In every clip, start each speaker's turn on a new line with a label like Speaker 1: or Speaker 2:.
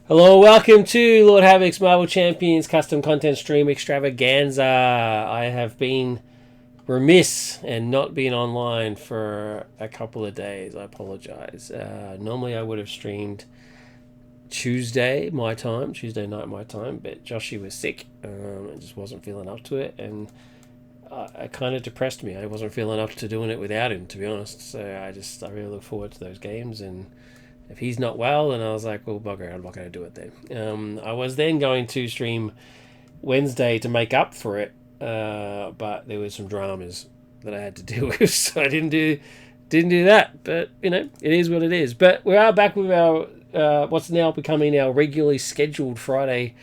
Speaker 1: Hello, welcome to Lord Havoc's Marvel Champions custom content stream extravaganza. I have been remiss and not been online for a couple of days. I apologize. Normally I would have streamed Tuesday night my time, but Joshy was sick and just wasn't feeling up to it, and it kind of depressed me. I wasn't feeling up to doing it without him, to be honest. So I really look forward to those games, and if he's not well, then I was like, well, bugger, I'm not going to do it then. I was then going to stream Wednesday to make up for it, but there was some dramas that I had to deal with, so I didn't do that. But it is what it is. But we are back with our what's now becoming our regularly scheduled Friday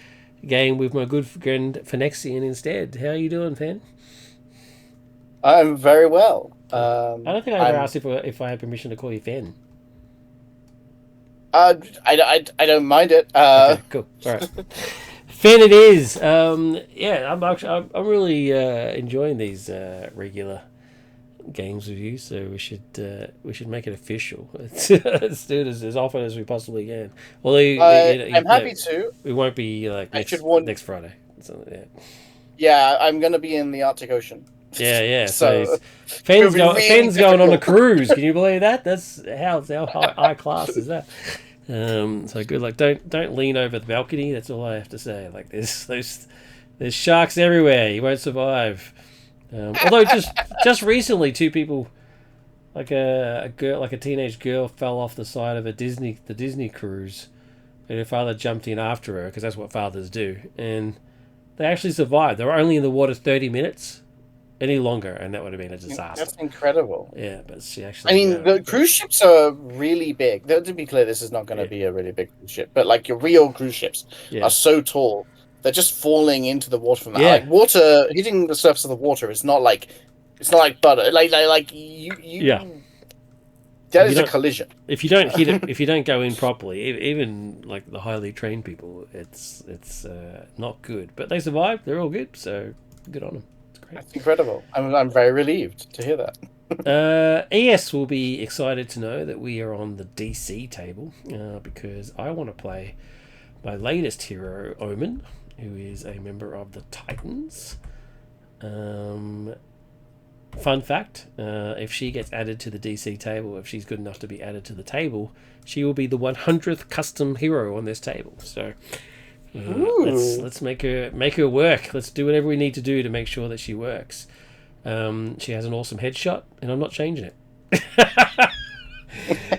Speaker 1: game with my good friend Phenexian instead. How are you doing, Fen?
Speaker 2: I'm very well.
Speaker 1: I don't think I ever asked if I had permission to call you Fen.
Speaker 2: I don't mind it.
Speaker 1: Okay, cool. All right. Fen it is. I'm really enjoying these regular games with you, so we should make it official. Let's do it as often as we possibly can. Well,
Speaker 2: I'm happy to.
Speaker 1: We won't be like next Friday. So, yeah.
Speaker 2: Yeah, I'm gonna be in the Arctic Ocean.
Speaker 1: Yeah. So Fenn's going on a cruise. Can you believe that? That's how high class is that? So good luck. Don't lean over the balcony. That's all I have to say. Like there's sharks everywhere. You won't survive. Although just recently, two people, like a teenage girl, fell off the side of the Disney cruise, and her father jumped in after her because that's what fathers do, and they actually survived. They were only in the water 30 minutes. Any longer, and that would have been a disaster.
Speaker 2: That's incredible.
Speaker 1: Yeah, but she actually.
Speaker 2: I mean, the cruise ships are really big. To be clear, this is not going to be a really big cruise ship, but like your real cruise ships are so tall, they're just falling into the water from that. Like water hitting the surface of the water is not like butter. Like you. Yeah. That is a collision.
Speaker 1: If you don't hit it, if you don't go in properly, even like the highly trained people, it's not good. But they survived. They're all good. So good on them.
Speaker 2: That's incredible. I'm very relieved to hear that.
Speaker 1: ES will be excited to know that we are on the DC table because I want to play my latest hero, Omen, who is a member of the Titans. Fun fact, if she gets added to the DC table, if she's good enough to be added to the table, she will be the 100th custom hero on this table. So let's make her work. Let's do whatever we need to do to make sure that she works. She has an awesome headshot, and I'm not changing it.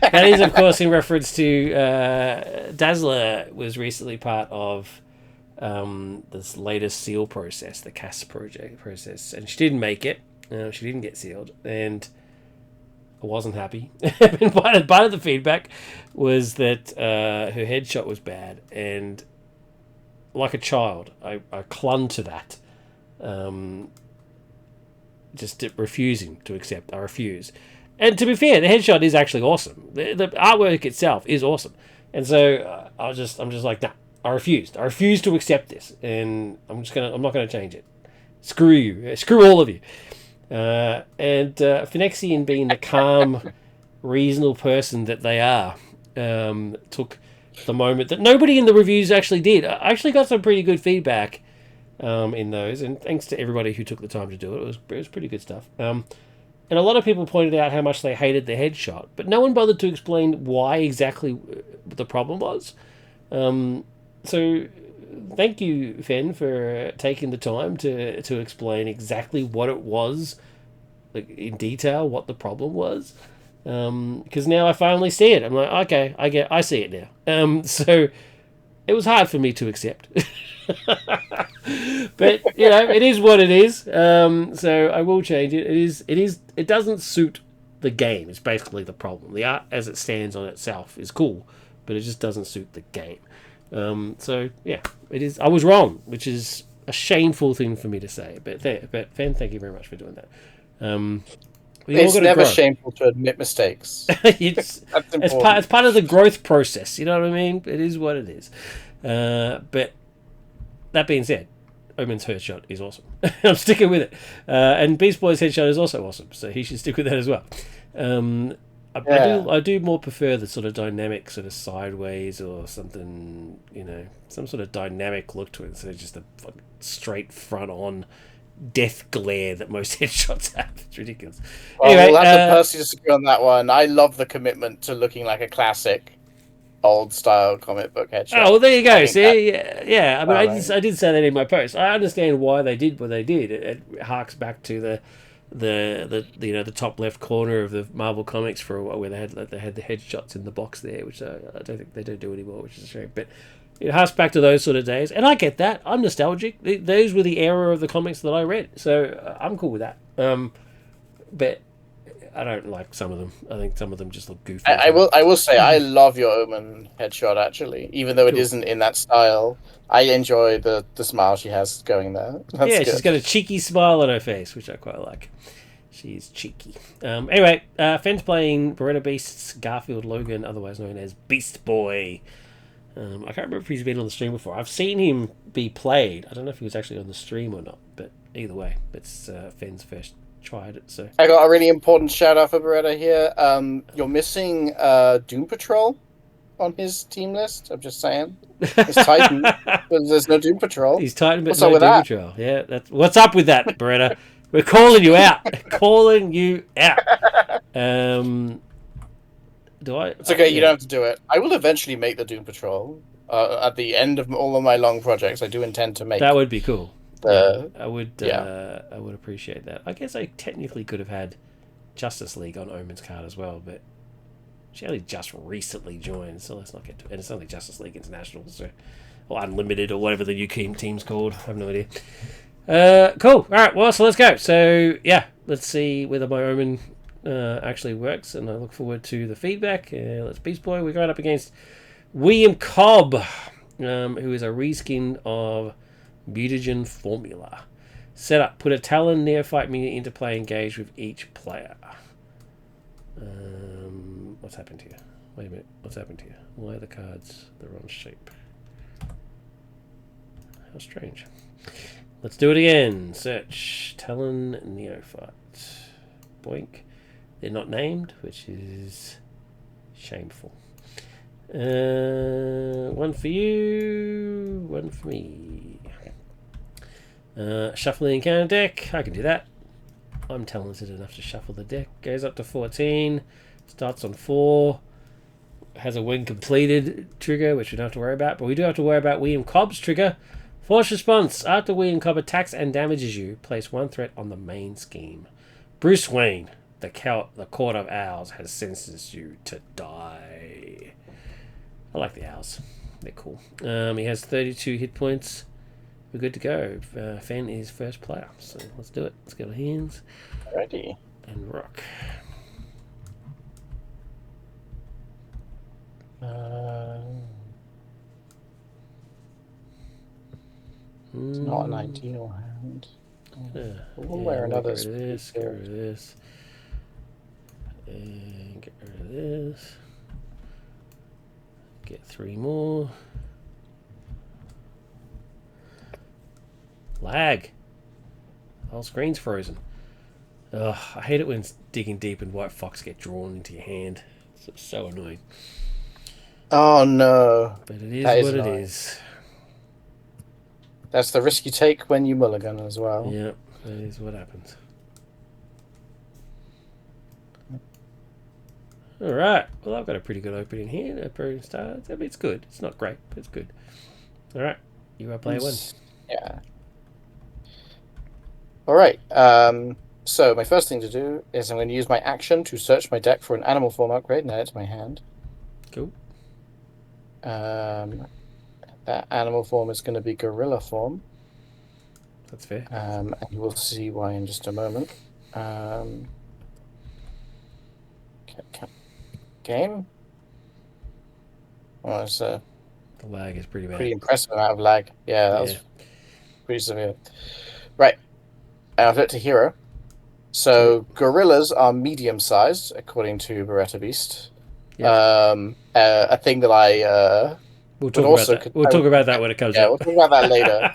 Speaker 1: That is, of course, in reference to Dazzler was recently part of this latest seal process, the CAS process, and she didn't make it. She didn't get sealed, and I wasn't happy. Part of the feedback was that her headshot was bad, and like a child, I clung to that, just refusing to accept. I refuse. And to be fair, the headshot is actually awesome. The artwork itself is awesome. And so I'm just like, nah, I refused. I refuse to accept this, and I'm not gonna change it. Screw you. Screw all of you. And Phenexian, being the calm, reasonable person that they are, took the moment that nobody in the reviews actually did. I actually got some pretty good feedback in those, and thanks to everybody who took the time to do it. It was pretty good stuff. And a lot of people pointed out how much they hated the headshot, but no one bothered to explain why exactly the problem was. So thank you, Fen, for taking the time to explain exactly what it was, like in detail, what the problem was. Because now I finally see it. I'm like, okay, I see it now. So it was hard for me to accept. But it is what it is. So I will change it. It doesn't suit the game. It's basically the problem. The art as it stands on itself is cool, but it just doesn't suit the game. So yeah, it is. I was wrong, which is a shameful thing for me to say. But Fen, thank you very much for doing that.
Speaker 2: It's never shameful to admit mistakes.
Speaker 1: It's part of the growth process. You know what I mean? It is what it is. But that being said, Omen's headshot is awesome. I'm sticking with it. And Beast Boy's headshot is also awesome, so he should stick with that as well. I do more prefer the sort of dynamic sort of sideways or something, some sort of dynamic look to it instead of just a straight front on death glare that most headshots have. It's ridiculous.
Speaker 2: Well, anyway, we'll have to personally disagree on that one. I love the commitment to looking like a classic old style comic book headshot.
Speaker 1: Oh, well, there you go. See, yeah. I mean, I did say that in my post. I understand why they did what they did. It harks back to the top left corner of the Marvel comics for a while, where they had the headshots in the box there, which I don't think they don't do anymore, which is a shame. But it harks back to those sort of days, and I get that. I'm nostalgic. Those were the era of the comics that I read, so I'm cool with that. But I don't like some of them. I think some of them just look goofy.
Speaker 2: I will say I love your Omen headshot actually, even though it isn't in that style. I enjoy the smile she has going there. That's good.
Speaker 1: She's got a cheeky smile on her face, which I quite like. She's cheeky. Anyway, Fenn's playing BerettaBeast's Garfield Logan, otherwise known as Beast Boy. I can't remember if he's been on the stream before. I've seen him be played. I don't know if he was actually on the stream or not, but either way, it's Fenn's first try at it. So
Speaker 2: I got a really important shout out for Beretta here. You're missing Doom Patrol on his team list. I'm just saying. He's Titan, but there's no Doom Patrol.
Speaker 1: He's Titan, but no Doom Patrol. Yeah, what's up with that, Beretta? We're calling you out. Calling you out. Do I?
Speaker 2: It's okay. You don't have to do it. I will eventually make the Doom Patrol. At the end of all of my long projects, I do intend to make.
Speaker 1: That would be cool. I would.
Speaker 2: Yeah.
Speaker 1: I would appreciate that. I guess I technically could have had Justice League on Omen's card as well, but she only just recently joined, so let's not get to it. And it's only Justice League International, or Unlimited, or whatever the new team's called. I have no idea. Cool. All right. Well, so let's go. So yeah, let's see whether my Omen actually works, and I look forward to the feedback. Let's Beast Boy. We're going up against William Cobb, who is a reskin of Mutagen Formula. Setup: put a Talon Neophyte minion into play, engaged with each player. What's happened here? Wait a minute. What's happened here? Why are the cards the wrong shape? How strange. Let's do it again. Search Talon Neophyte. Boink. They're not named, which is shameful. One for you, one for me. Shuffling encounter deck. I can do that. I'm talented enough to shuffle the deck. Goes up to 14. Starts on 4. Has a when completed trigger, which we don't have to worry about. But we do have to worry about William Cobb's trigger. Force response. After William Cobb attacks and damages you, place one threat on the main scheme. Bruce Wayne, the Court of Owls, has sentenced you to die. I like the owls. They're cool. He has 32 hit points. We're good to go. Fenn is first player. So let's do it. Let's get our hands.
Speaker 2: Ready.
Speaker 1: And rock.
Speaker 2: It's not an ideal hand. We'll wear another.
Speaker 1: Get rid of this. Get rid of this. And get rid of this. Get 3 more. Lag. The whole screen's frozen. Ugh, I hate it when it's digging deep and white fox get drawn into your hand. It's so annoying.
Speaker 2: Oh no.
Speaker 1: But it is what it is.
Speaker 2: That's the risk you take when you mulligan as well.
Speaker 1: Yeah, that is what happens. Alright, well I've got a pretty good opening here. Opening start. I mean, it's good. It's not great, but it's good. Alright, you are player 1.
Speaker 2: Yeah. Alright, so my first thing to do is I'm going to use my action to search my deck for an animal form upgrade and add it to my hand.
Speaker 1: Cool.
Speaker 2: That animal form is going to be gorilla form.
Speaker 1: That's fair.
Speaker 2: And we'll see why in just a moment. Game? Well, it's
Speaker 1: the lag is pretty bad.
Speaker 2: Pretty impressive amount of lag. Yeah, that was pretty severe. Right. And I've looked to hero. So gorillas are medium-sized, according to BerettaBeast. Yep. A thing that I
Speaker 1: we'll talk about that when it comes up.
Speaker 2: We'll talk about that later.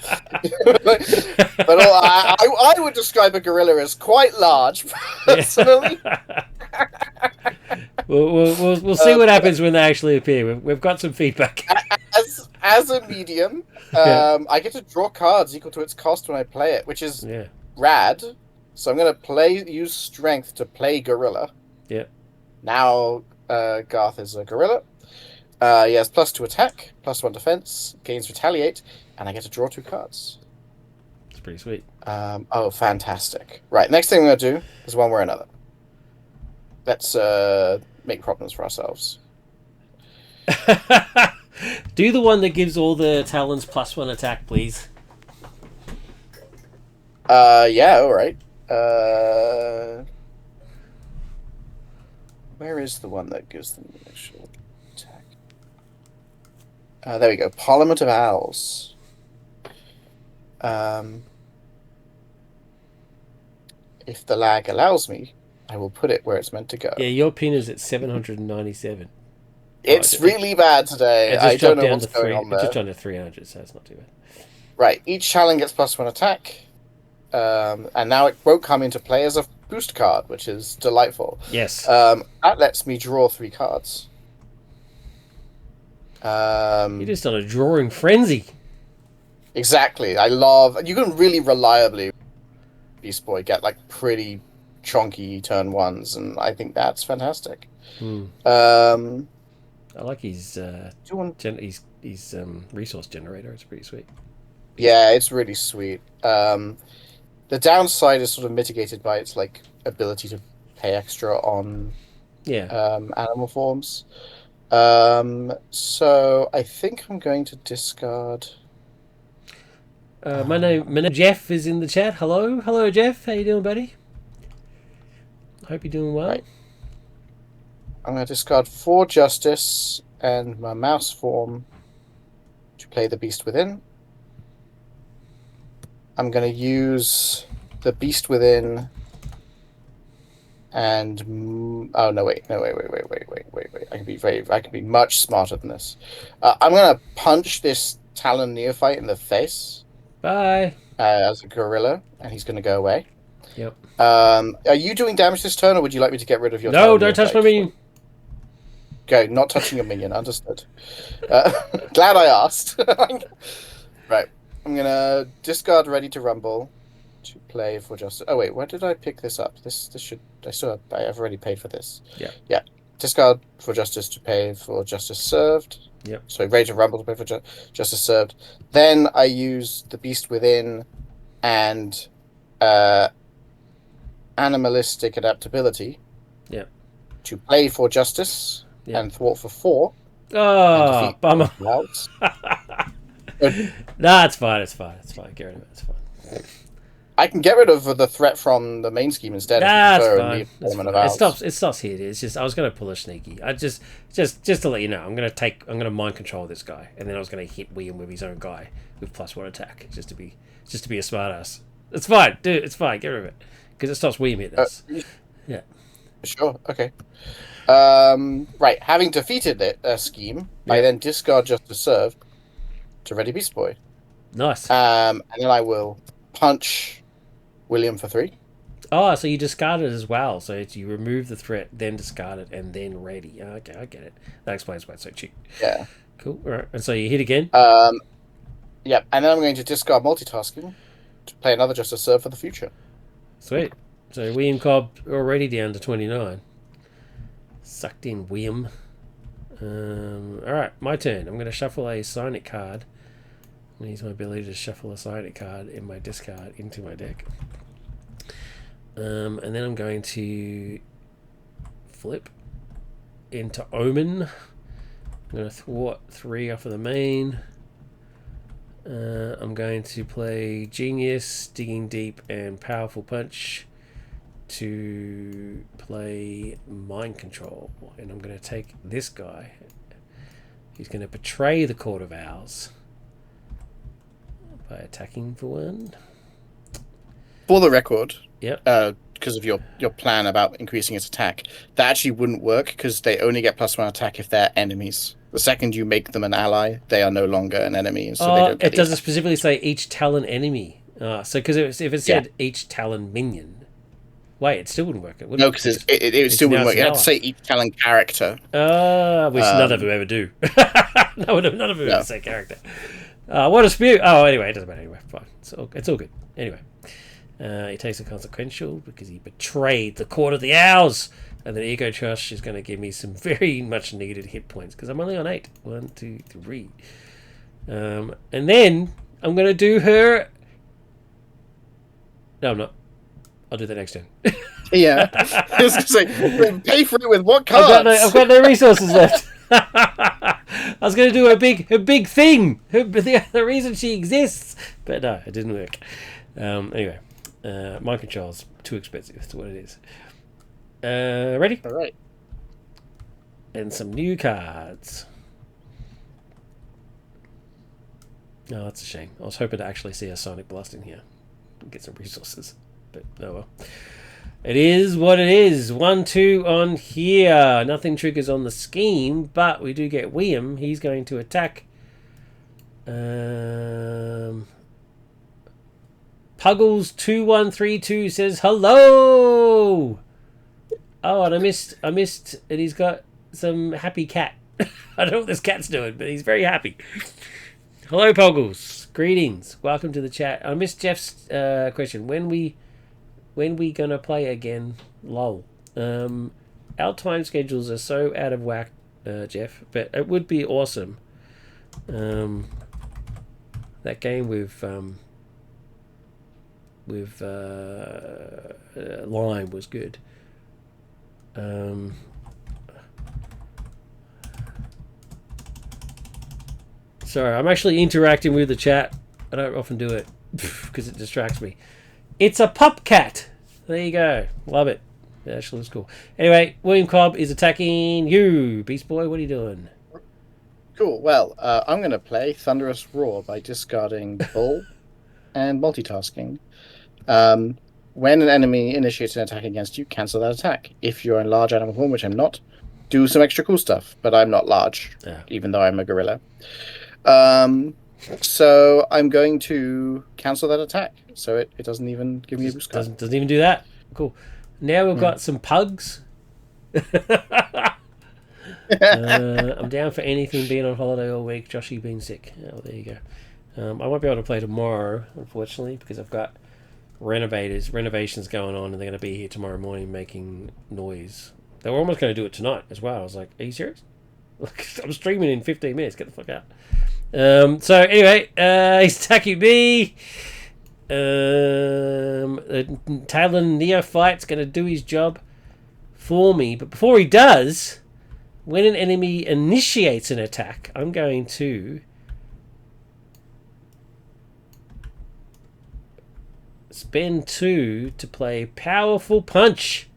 Speaker 2: But I would describe a gorilla as quite large, personally.
Speaker 1: We'll see what happens when they actually appear. We've got some feedback.
Speaker 2: As a medium, I get to draw cards equal to its cost when I play it, which is rad. So I'm going to use strength to play gorilla.
Speaker 1: Yep.
Speaker 2: Now Garth is a gorilla. He has +2 attack, +1 defense, gains retaliate, and I get to draw 2 cards.
Speaker 1: It's pretty sweet.
Speaker 2: Oh, fantastic. Right, next thing I'm going to do is one way or another. Let's make problems for ourselves.
Speaker 1: Do the one that gives all the talons +1 attack, please.
Speaker 2: Yeah, alright. Where is the one that gives them the actual attack? There we go. Parliament of Owls. If the lag allows me, I will put it where it's meant to go.
Speaker 1: Yeah, your pin is at 797.
Speaker 2: It's really bad today. I don't know what's going on there.
Speaker 1: It's just under 300, so it's not too bad.
Speaker 2: Right, each challenge gets +1 attack. And now it won't come into play as a boost card, which is delightful.
Speaker 1: Yes.
Speaker 2: That lets me draw 3 cards.
Speaker 1: You're just on a drawing frenzy.
Speaker 2: Exactly. I love... You can really reliably, Beast Boy, get like pretty chonky turn 1s, and I think that's fantastic.
Speaker 1: I like his resource generator. It's pretty sweet.
Speaker 2: Yeah, it's really sweet. The downside is sort of mitigated by its like ability to pay extra on animal forms. So I think I'm going to discard.
Speaker 1: My name Jeff is in the chat. Hello Jeff. How you doing, buddy? I hope you're doing well. Right.
Speaker 2: I'm going to discard 4 Justice and my mouse form to play the Beast Within. I'm going to use the Beast Within and... Oh, no, wait. I can be much smarter than this. I'm going to punch this Talon Neophyte in the face.
Speaker 1: Bye.
Speaker 2: As a gorilla, and he's going to go away.
Speaker 1: Yep.
Speaker 2: Are you doing damage this turn, or would you like me to get rid of your...
Speaker 1: No, don't touch my minion.
Speaker 2: Okay, not touching your minion. Understood. Glad I asked. Right. I'm going to discard Ready to Rumble to play for Justice. Oh, wait. Where did I pick this up? This should... I've already paid for this.
Speaker 1: Yeah.
Speaker 2: Yeah. Discard for Justice to pay for Justice Served.
Speaker 1: Yep.
Speaker 2: So Ready to Rumble to pay for Justice Served. Then I use the Beast Within and Animalistic Adaptability.
Speaker 1: Yeah.
Speaker 2: To play for Justice and thwart for 4.
Speaker 1: Oh, bummer. Nah, it's fine. Get rid of it. It's fine.
Speaker 2: I can get rid of the threat from the main scheme instead.
Speaker 1: Nah, it's fine. It stops here. It's just I was going to pull a sneaky. Just to let you know, I'm going to mind control this guy, and then I was going to hit William with his own guy with +1 attack, just to be a smartass. It's fine, dude. It's fine. Get rid of it because it stops William hitting us. Yeah.
Speaker 2: Sure. Okay. Right. Having defeated the scheme, I then discard Justice Served to Ready Beast Boy.
Speaker 1: Nice.
Speaker 2: And then I will punch William for 3.
Speaker 1: Oh, so you discard it as well. So you remove the threat, then discard it, and then ready. Okay, I get it. That explains why it's so cheap.
Speaker 2: Yeah.
Speaker 1: Cool. All right. And so you hit again?
Speaker 2: Yep. And then I'm going to discard multitasking to play another Justice Serve for the future.
Speaker 1: Sweet. So William Cobb already down to 29. Sucked in, William. All right, my turn. I'm going to shuffle a Psionic card. I'm going to use my ability to shuffle a Psionic card in my discard into my deck. And then I'm going to flip into Omen. I'm going to thwart 3 off of the main. I'm going to play Genius, Digging Deep, and Powerful Punch to play Mind Control. And I'm going to take this guy. He's going to betray the Court of Owls by attacking for 1.
Speaker 2: For the record,
Speaker 1: yep.
Speaker 2: Because of your plan about increasing its attack, that actually wouldn't work because they only get +1 attack if they're enemies. The second you make them an ally, they are no longer an enemy. So they don't get
Speaker 1: it doesn't specifically say each Talon enemy. So because if it said each Talon minion. Wait, it still wouldn't work. It
Speaker 2: No, because it still wouldn't work. You have to say each talent character.
Speaker 1: Which none of them ever do. None of them ever say character. What a spew! Oh, anyway, it doesn't matter anyway. Fine. It's all good. Anyway. He takes a consequential because he betrayed the court of the owls. And then Ego Trash is going to give me some very much needed hit points because I'm only on 8. 1, 2, 3. And then I'm going to do her. No, I'm not. I'll do that next turn.
Speaker 2: Yeah. I was going to say, pay for it with what cards?
Speaker 1: I've got no resources left. I was going to do her big thing. The reason she exists. But no, it didn't work. Anyway. Mind control's too expensive. That's what it is. Ready?
Speaker 2: All right.
Speaker 1: And some new cards. Oh, that's a shame. I was hoping to actually see a Sonic Blast in here and get some resources. But oh well. It is what it is. 1, 2 on here. Nothing triggers on the scheme, but we do get William. He's going to attack. Puggles2132 says hello. Oh, and I missed, and he's got some happy cat. I don't know what this cat's doing, but he's very happy. Hello, Puggles. Greetings. Welcome to the chat. I missed Jeff's question. When we gonna play again? Lol. Our time schedules are so out of whack, Jeff. But it would be awesome. That game with Lime was good. Sorry, I'm actually interacting with the chat. I don't often do it because it distracts me. It's a pup cat. There you go. Love it. It actually looks cool. Anyway, William Cobb is attacking you. Beast Boy, what are you doing?
Speaker 2: Cool. Well, I'm going to play Thunderous Roar by discarding Bull and multitasking. When an enemy initiates an attack against you, cancel that attack. If you're in large animal form, which I'm not, do some extra cool stuff. But I'm not large, even though I'm a gorilla. So I'm going to cancel that attack. So it doesn't even give me a boost card.
Speaker 1: Doesn't even do that. Cool. Now we've got some pugs. I'm down for anything being on holiday all week. Joshy being sick. Oh, there you go. I won't be able to play tomorrow, unfortunately, because I've got renovations going on, and they're going to be here tomorrow morning making noise. They were almost going to do it tonight as well. I was like, are you serious? I'm streaming in 15 minutes. Get the fuck out. So anyway, he's attacking me. The Talon Neophyte's going to do his job for me. But before he does, when an enemy initiates an attack, I'm going to spend 2 to play Powerful Punch.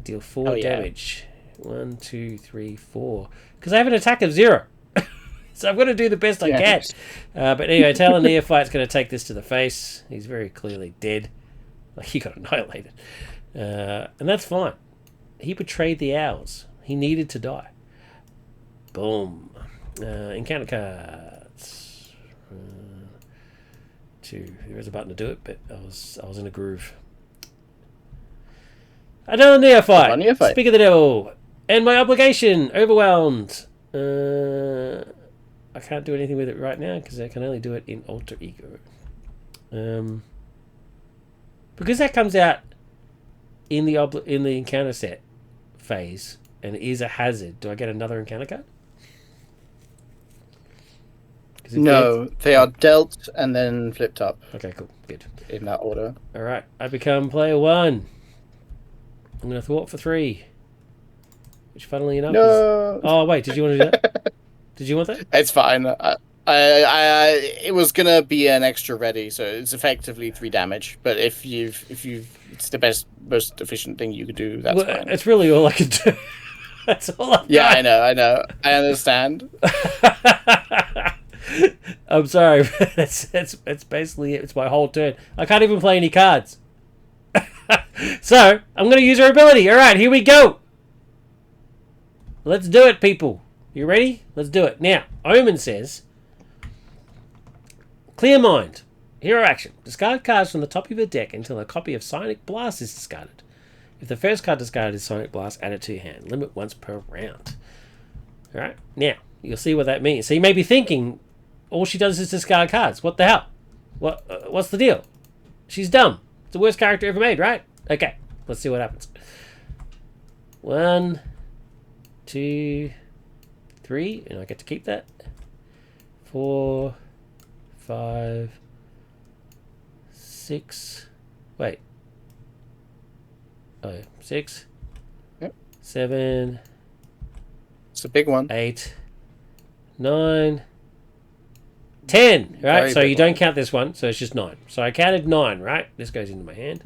Speaker 1: Deal 4 damage. 1, 2, 3, 4. Because I have an attack of 0. So I'm going to do the best I can. But anyway, Talon Neophyte's going to take this to the face. He's very clearly dead. Like, he got annihilated. And that's fine. He betrayed the owls. He needed to die. Boom. Encounter cards. 2. There was a button to do it, but I was in a groove. Another Neophyte. Speak of the devil. And my obligation. Overwhelmed. I can't do anything with it right now because I can only do it in Alter Ego. Because that comes out in the encounter set phase and is a hazard. Do I get another encounter card?
Speaker 2: No, they are dealt and then flipped up.
Speaker 1: Okay, cool, good.
Speaker 2: In that order.
Speaker 1: All right, I become player 1. I'm going to thwart for 3. Which, funnily enough,
Speaker 2: no.
Speaker 1: Oh wait, did you want to do that? Did you want that?
Speaker 2: It's fine. It was gonna be an extra ready, so it's effectively 3 damage. But if it's the most efficient thing you could do. That's fine.
Speaker 1: It's really all I can do. That's all I've
Speaker 2: got. I know. I understand.
Speaker 1: I'm sorry. It's basically it's my whole turn. I can't even play any cards. So I'm gonna use her ability. All right, here we go. Let's do it, people. You ready? Let's do it. Now, Omen says, clear mind. Hero action. Discard cards from the top of your deck until a copy of Sonic Blast is discarded. If the first card discarded is Sonic Blast, add it to your hand. Limit once per round. Alright, now, you'll see what that means. So you may be thinking, all she does is discard cards. What the hell? What's the deal? She's dumb. It's the worst character ever made, right? Okay, let's see what happens. 1, 2, 3, and I get to keep that. 4, 5, 6. Wait. Oh, 6.
Speaker 2: Yep.
Speaker 1: 7.
Speaker 2: It's a big one.
Speaker 1: 8, 9, 10. Right, so you don't count this one, so it's just 9. So I counted 9, right? This goes into my hand.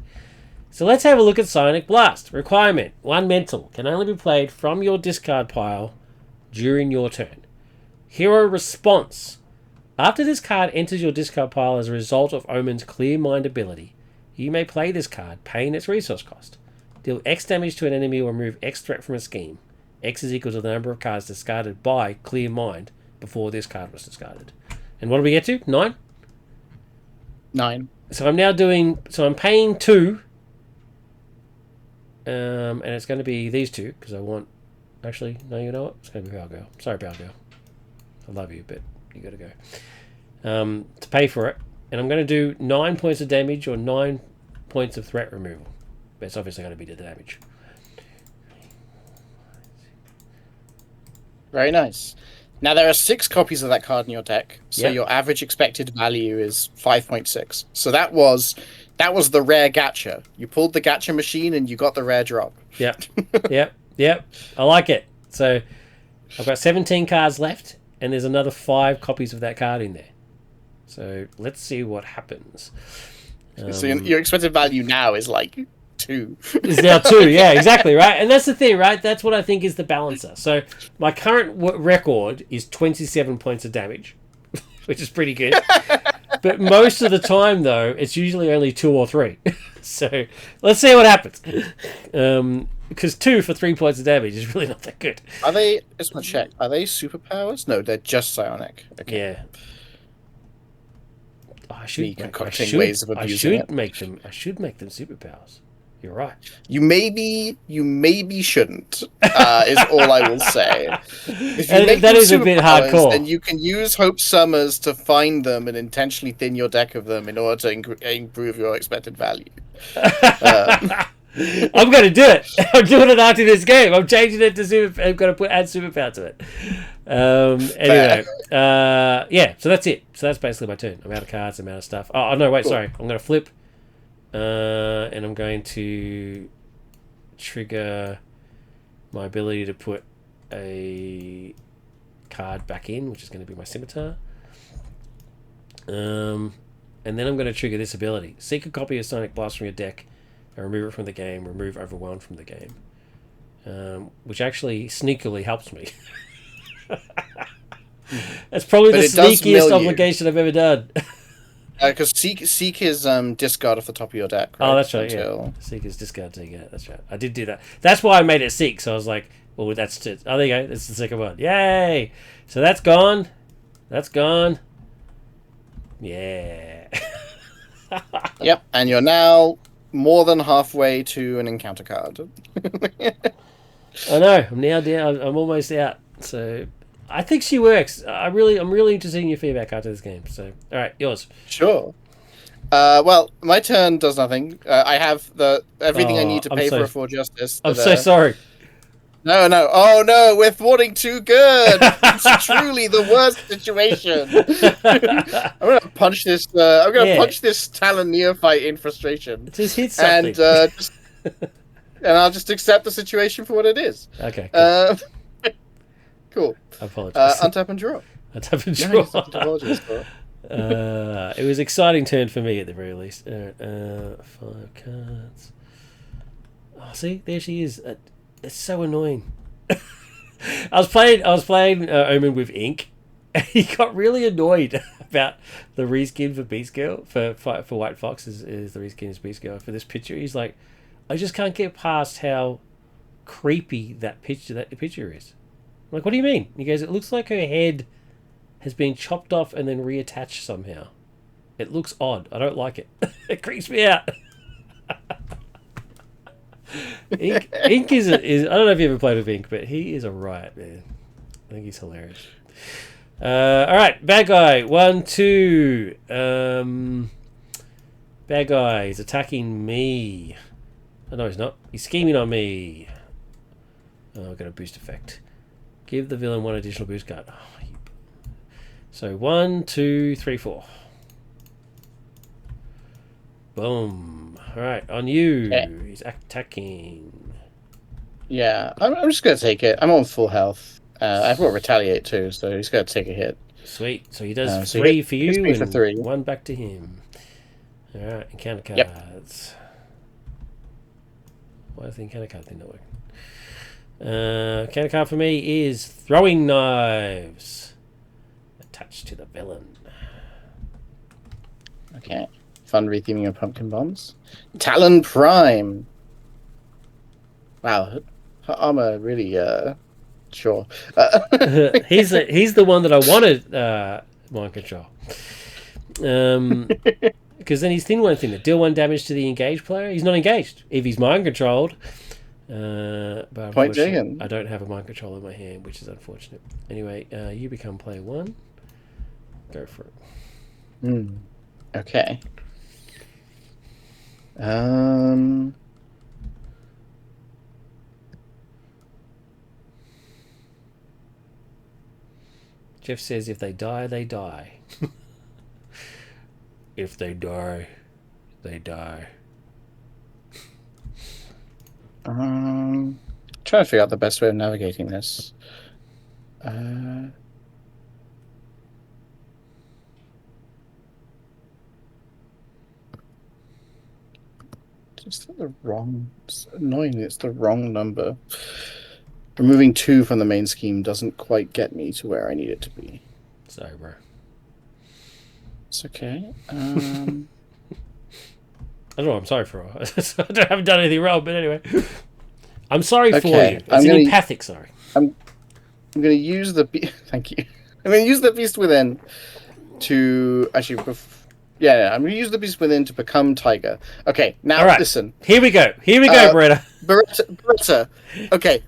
Speaker 1: So let's have a look at Sonic Blast. Requirement: 1 mental. Can only be played from your discard pile during your turn. Hero response: after this card enters your discard pile as a result of Omen's Clear Mind ability, you may play this card, paying its resource cost. Deal X damage to an enemy or remove X threat from a scheme. X is equal to the number of cards discarded by Clear Mind before this card was discarded. And what do we get to? 9?
Speaker 2: 9.
Speaker 1: So I'm now doing... So I'm paying 2. And it's going to be these 2, because I want... Actually, no, you know what? It's going to be Power Girl. Sorry, Power Girl. I love you, but you got to go. To pay for it. And I'm going to do 9 points of damage or 9 points of threat removal. But it's obviously going to be the damage.
Speaker 2: Very nice. Now, there are 6 copies of that card in your deck, so
Speaker 1: Yep.
Speaker 2: your average expected value is 5.6. So that was the rare gacha. You pulled the gacha machine and you got the rare drop.
Speaker 1: Yep. Yep. I like it. So I've got 17 cards left, and there's another 5 copies of that card in there. So let's see what happens.
Speaker 2: So your expected value now is like 2.
Speaker 1: Is now 2, yeah, exactly, right? And that's the thing, right? That's what I think is the balancer. So my current record is 27 points of damage, which is pretty good. But most of the time, though, it's usually only 2 or 3. So let's see what happens. Because 2 for 3 points of damage is really not that good.
Speaker 2: Are they? Just want to check. Are they superpowers? No, they're just psionic. Okay.
Speaker 1: Yeah. I should
Speaker 2: ways of abusing it.
Speaker 1: I should make them superpowers. You're right.
Speaker 2: You maybe shouldn't. Is all I will say. If you make
Speaker 1: that
Speaker 2: them
Speaker 1: is a bit
Speaker 2: superpowers,
Speaker 1: hardcore.
Speaker 2: then you can use Hope Summers to find them and intentionally thin your deck of them in order to improve your expected value.
Speaker 1: I'm going to do it. I'm doing it after this game. I'm changing it to super. I'm going to add superpower to it. Anyway, yeah. So that's it. So that's basically my turn. I'm out of cards. I'm out of stuff. Oh no, wait. Cool. Sorry. I'm going to flip, and I'm going to trigger my ability to put a card back in, which is going to be my scimitar. And then I'm going to trigger this ability: seek a copy of Sonic Blast from your deck. Remove it from the game, remove Overwhelmed from the game. Which actually sneakily helps me. That's probably the sneakiest obligation I've ever done.
Speaker 2: Because Seek is discard off the top of your deck, right?
Speaker 1: Oh, that's right, yeah. Seek is discard, yeah, that's right. I did do that. That's why I made it Seek, so I was like, well, that's it. Oh, there you go, that's the second one. Yay! So that's gone. That's gone. Yeah.
Speaker 2: Yep, and you're now more than halfway to an encounter card.
Speaker 1: I know. I'm now down. I'm almost out. So I think she works. I'm really interested in your feedback after this game. So all right, yours.
Speaker 2: Sure. Well, my turn does nothing. I have everything I need to pay for Justice.
Speaker 1: I'm so sorry.
Speaker 2: No. Oh no, we're thwarting too good. It's truly the worst situation. I'm gonna punch this. Punch this Talon neophyte in frustration.
Speaker 1: Just hit something.
Speaker 2: And I'll just accept the situation for what it is.
Speaker 1: Okay. Cool.
Speaker 2: Cool.
Speaker 1: I apologize.
Speaker 2: Untap and draw.
Speaker 1: Untap and draw. It was an exciting turn for me at the very least. 5 cards. Oh, see, there she is. It's so annoying. I was playing Omen with ink, and he got really annoyed about the reskin for Beast Girl for White Fox is the reskin as Beast Girl for this picture. He's like, I just can't get past how creepy that picture is. I'm like, what do you mean? He goes, it looks like her head has been chopped off and then reattached somehow. It looks odd. I don't like it. It creeps me out. Ink is I don't know if you ever played with Ink, but he is a riot, man. I think he's hilarious. All right, bad guy 1, 2. Bad guy is attacking me. Oh, no, he's not. He's scheming on me. Oh, I've got a boost effect. Give the villain 1 additional boost card. Oh, so 1, 2, 3, 4. Boom. Alright, on you. Okay. He's attacking.
Speaker 2: Yeah, I'm just going to take it. I'm on full health. I've got Retaliate too, so he's going to take a hit.
Speaker 1: Sweet. So he does 3 for you and for 3. 1 back to him. Alright, encounter cards. Yep. Why is the encounter card thing not working? Encounter card for me is throwing knives. Attached to the villain.
Speaker 2: Okay. Fun retheming of pumpkin bombs. Talon Prime. Wow, her armor really sure.
Speaker 1: He's the one that I wanted mind control. Because then his thing won't think that deal 1 damage to the engaged player. He's not engaged if he's mind controlled. But
Speaker 2: point taken.
Speaker 1: I don't have a mind control in my hand, which is unfortunate. Anyway, you become player 1. Go for it.
Speaker 2: Okay.
Speaker 1: Jeff says if they die, they die. If they die, they die.
Speaker 2: Trying to figure out the best way of navigating this. It's the wrong. It's annoying. It's the wrong number. Removing 2 from the main scheme doesn't quite get me to where I need it to be.
Speaker 1: Sorry, bro.
Speaker 2: It's okay.
Speaker 1: I don't know. I'm sorry for. I haven't done anything wrong, but anyway, I'm sorry for you. It's an empathic sorry.
Speaker 2: I'm going to use the. Thank you. I'm going to use the Beast Within to actually. Yeah, I'm going to use the Beast Within to become Tiger. Okay, now listen.
Speaker 1: Here we go, Beretta.
Speaker 2: Beretta. Okay,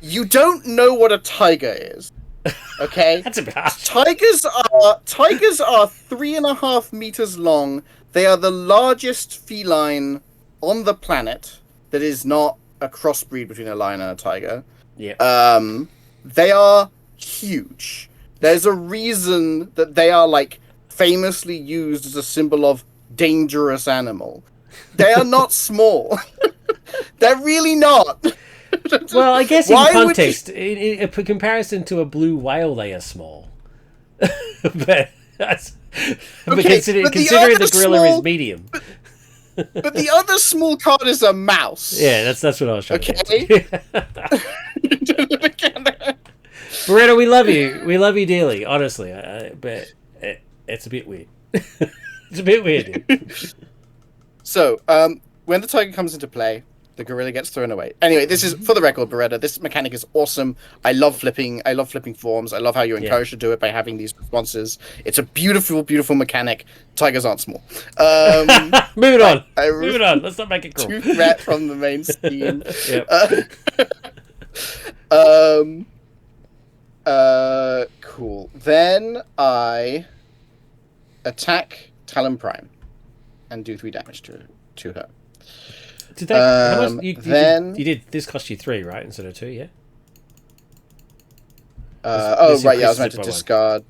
Speaker 2: you don't know what a tiger is. Okay,
Speaker 1: that's about.
Speaker 2: Tigers are 3.5 meters long. They are the largest feline on the planet that is not a crossbreed between a lion and a tiger.
Speaker 1: Yeah.
Speaker 2: They are huge. There's a reason that they are like famously used as a symbol of dangerous animal. They are not small. They're really not.
Speaker 1: Well, I guess in context, in comparison to a blue whale, they are small. But considering the gorilla is medium.
Speaker 2: But the other small card is a mouse.
Speaker 1: Yeah, that's what I was trying to say. Beretta, we love you. We love you dearly, honestly. But it's a bit weird. It's a bit weird, dude.
Speaker 2: So, when the tiger comes into play, the gorilla gets thrown away. Anyway, this is, for the record, Beretta, this mechanic is awesome. I love flipping forms. I love how you're encouraged to do it by having these responses. It's a beautiful, beautiful mechanic. Tigers aren't small.
Speaker 1: Moving on. Moving on. Let's not make it cool.
Speaker 2: 2 threat from the main scheme. Cool. Then I attack Talon Prime and do 3 damage to her.
Speaker 1: Did that? How much? You did. This cost you 3, right, instead of 2? Yeah.
Speaker 2: Right. Yeah, I was meant to discard.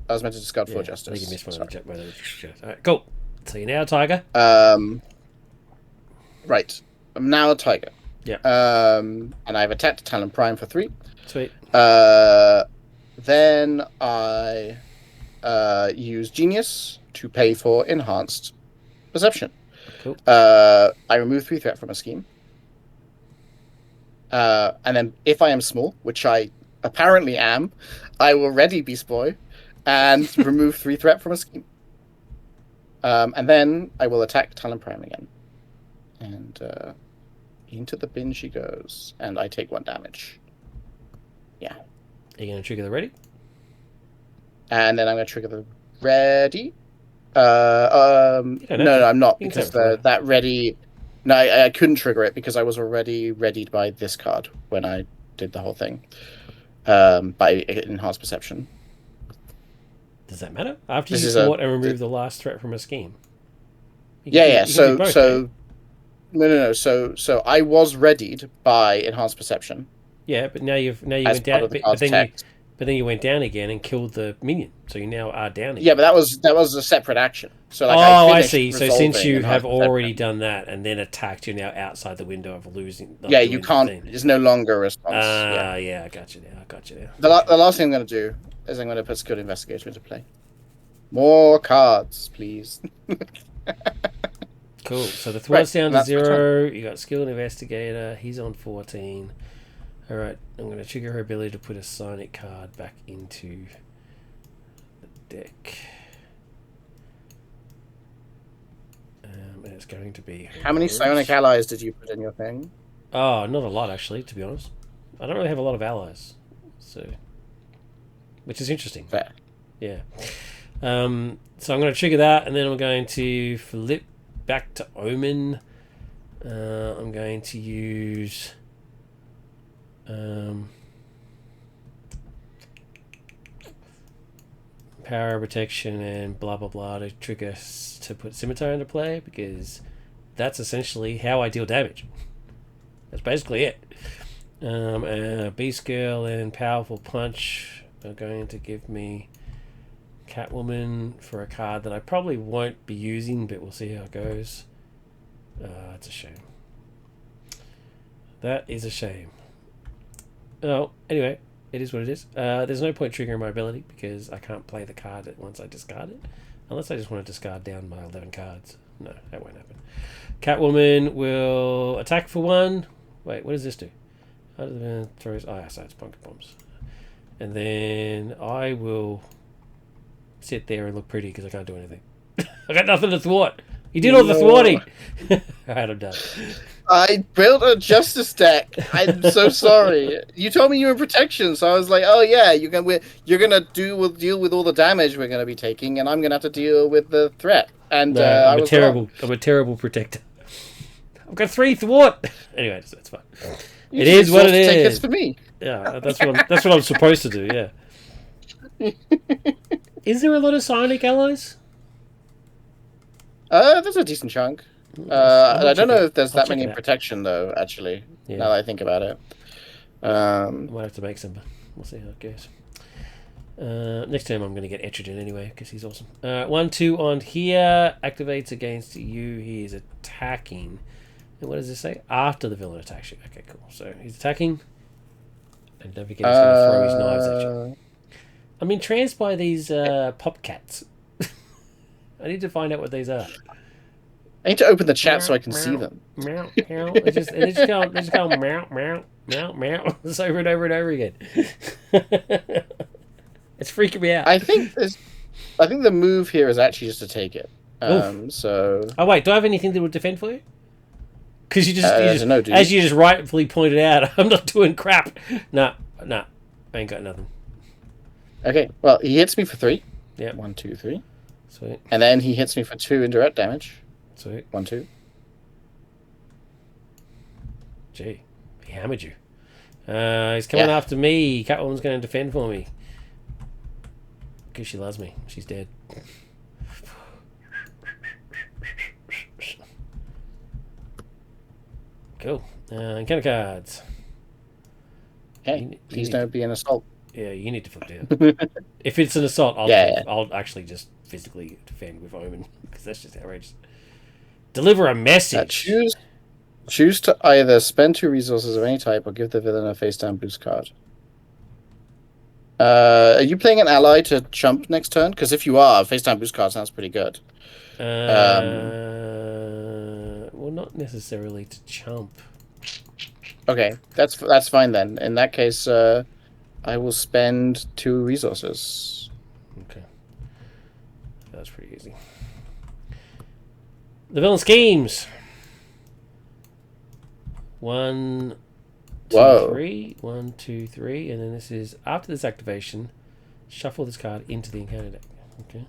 Speaker 2: I was meant to discard 4 justice.
Speaker 1: I think you missed one. All right, cool. So you're now a tiger.
Speaker 2: Right. I'm now a tiger.
Speaker 1: Yeah.
Speaker 2: And I've attacked Talon Prime for 3.
Speaker 1: Sweet.
Speaker 2: Then I use Genius to pay for enhanced perception.
Speaker 1: Cool.
Speaker 2: I remove 3 threat from a scheme. And then if I am small, which I apparently am, I will ready Beast Boy and remove 3 threat from a scheme. And then I will attack Talon Prime again. And into the bin she goes. And I take 1 damage. Yeah.
Speaker 1: Are you going to trigger the ready?
Speaker 2: And then I'm going to trigger the ready. No, I'm not, because that ready No, I couldn't trigger it because I was already readied by this card when I did the whole thing. By enhanced perception.
Speaker 1: Does that matter? After
Speaker 2: This
Speaker 1: you
Speaker 2: is
Speaker 1: thwart and remove the last threat from a scheme. You
Speaker 2: yeah.
Speaker 1: can do both,
Speaker 2: No. So I was readied by enhanced perception.
Speaker 1: Yeah, but now you
Speaker 2: as
Speaker 1: went
Speaker 2: part
Speaker 1: down.
Speaker 2: of the card's text.
Speaker 1: But then you went down again and killed the minion. So you now are down again.
Speaker 2: Yeah, but that was a separate action. So like
Speaker 1: I see. So since you have
Speaker 2: perception.
Speaker 1: already done that and then attacked, you're now outside the window of losing.
Speaker 2: Yeah, you can't. It's no longer a response.
Speaker 1: Yeah, I got you now.
Speaker 2: The last thing I'm going to do is I'm going to put Skilled Investigator into play. More cards, please.
Speaker 1: Cool. So the thwart's down to 0. You got Skilled Investigator. He's on 14. All right. I'm going to trigger her ability to put a Psionic card back into the deck. And it's going to be...
Speaker 2: How many Psionic allies did you put in your thing?
Speaker 1: Oh, not a lot, actually, to be honest. I don't really have a lot of allies. So... Which is interesting.
Speaker 2: Fair.
Speaker 1: Yeah. So I'm going to trigger that, and then I'm going to flip back to Omen. I'm going to use... power protection and blah blah blah to trigger to put Scimitar into play, because that's essentially how I deal damage. That's basically it. Beast Girl and Powerful Punch are going to give me Catwoman for a card that I probably won't be using, but we'll see how it goes. It's a shame. That is a shame. Oh, anyway, it is what it is. There's no point triggering my ability because I can't play the card once I discard it. Unless I just want to discard down my 11 cards. No, that won't happen. Catwoman will attack for 1. Wait, what does this do? Throws... Oh, so it's Bunker Bombs. And then I will sit there and look pretty because I can't do anything. I got nothing to thwart. You did all the thwarting. Alright, I'm done.
Speaker 2: I built a justice deck. I'm so sorry. You told me you were in protection, so I was like, "Oh yeah, you're gonna deal with all the damage we're gonna be taking, and I'm gonna have to deal with the threat." And
Speaker 1: no, I'm a terrible protector. I've got 3 thwart. Anyway, that's fine. It is what it is.
Speaker 2: Take hits for me.
Speaker 1: Yeah, that's what I'm supposed to do. Yeah. Is there a lot of Psionic allies?
Speaker 2: There's a decent chunk. I don't know if there's that many in protection, though, actually, now that I think about it.
Speaker 1: I might have to make some. We'll see how it goes. Next time I'm going to get Etrigan anyway, because he's awesome. 1/2 on here. Activates against you. He is attacking. And what does this say? After the villain attacks you. Okay, cool. So he's attacking. And don't forget he's going to throw his knives at you. I'm entranced by these pop cats. I need to find out what these are.
Speaker 2: I need to open the chat so I can see them.
Speaker 1: Meow, meow. They just go meow, meow, meow, meow. It's over and over and over again. It's freaking me out.
Speaker 2: I think the move here is actually just to take it. So.
Speaker 1: Oh wait, do I have anything that would defend for you? Because you just
Speaker 2: as
Speaker 1: you just rightfully pointed out, I'm not doing crap. Nah, I ain't got nothing.
Speaker 2: Okay, well he hits me for 3.
Speaker 1: Yeah.
Speaker 2: 1, 2, 3.
Speaker 1: Sweet.
Speaker 2: And then he hits me for 2 indirect damage.
Speaker 1: Sweet.
Speaker 2: 1, 2.
Speaker 1: Gee, he hammered you. He's coming after me. Catwoman's going to defend for me. Because she loves me. She's dead. Cool. Encounter cards.
Speaker 2: Okay, please don't be an assault.
Speaker 1: Yeah, you need to flip down. If it's an assault, I'll actually just physically defend with Omen. Because that's just outrageous. Deliver a message.
Speaker 2: Choose to either spend 2 resources of any type or give the villain a face-down boost card. Are you playing an ally to chump next turn? Because if you are, face-down boost card sounds pretty good.
Speaker 1: Well, not necessarily to chump.
Speaker 2: Okay, that's fine then. In that case, I will spend 2 resources.
Speaker 1: Okay. That's pretty easy. The villain schemes. 1, 2, 3. 1, 2, 3. And then this is, after this activation, shuffle this card into the encounter deck. Okay.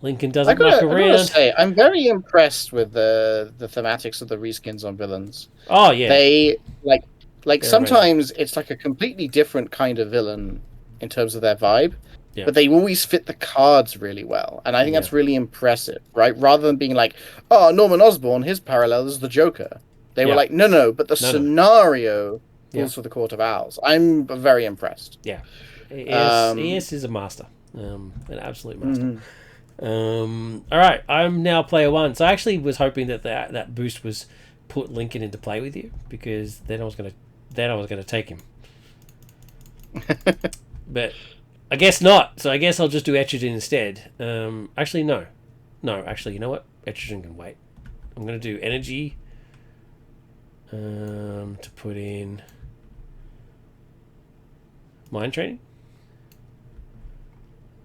Speaker 1: Lincoln doesn't muck
Speaker 2: I gotta
Speaker 1: around.
Speaker 2: say, I'm very impressed with the thematics of the reskins on villains.
Speaker 1: Oh yeah,
Speaker 2: They like
Speaker 1: they're amazing.
Speaker 2: sometimes it's like a completely different kind of villain in terms of their vibe,
Speaker 1: Yeah,
Speaker 2: but they always fit the cards really well, and I think
Speaker 1: yeah,
Speaker 2: that's really impressive, right? Rather than being like, oh, Norman Osborn, his parallel is the Joker. They were
Speaker 1: yeah.
Speaker 2: like, no, but the
Speaker 1: No.
Speaker 2: scenario
Speaker 1: Yeah,
Speaker 2: falls for the Court of Owls. I'm very impressed.
Speaker 1: yeah.
Speaker 2: Um,
Speaker 1: ES is a master, an absolute master.
Speaker 2: mhm.
Speaker 1: All right, I'm now player one. So I actually was hoping that boost was put Lincoln into play with you because then I was gonna take him. But I guess not. So I guess I'll just do Etrigan instead. Actually no. Actually, you know what? Etrigan can wait. I'm gonna do energy. To put in mind training.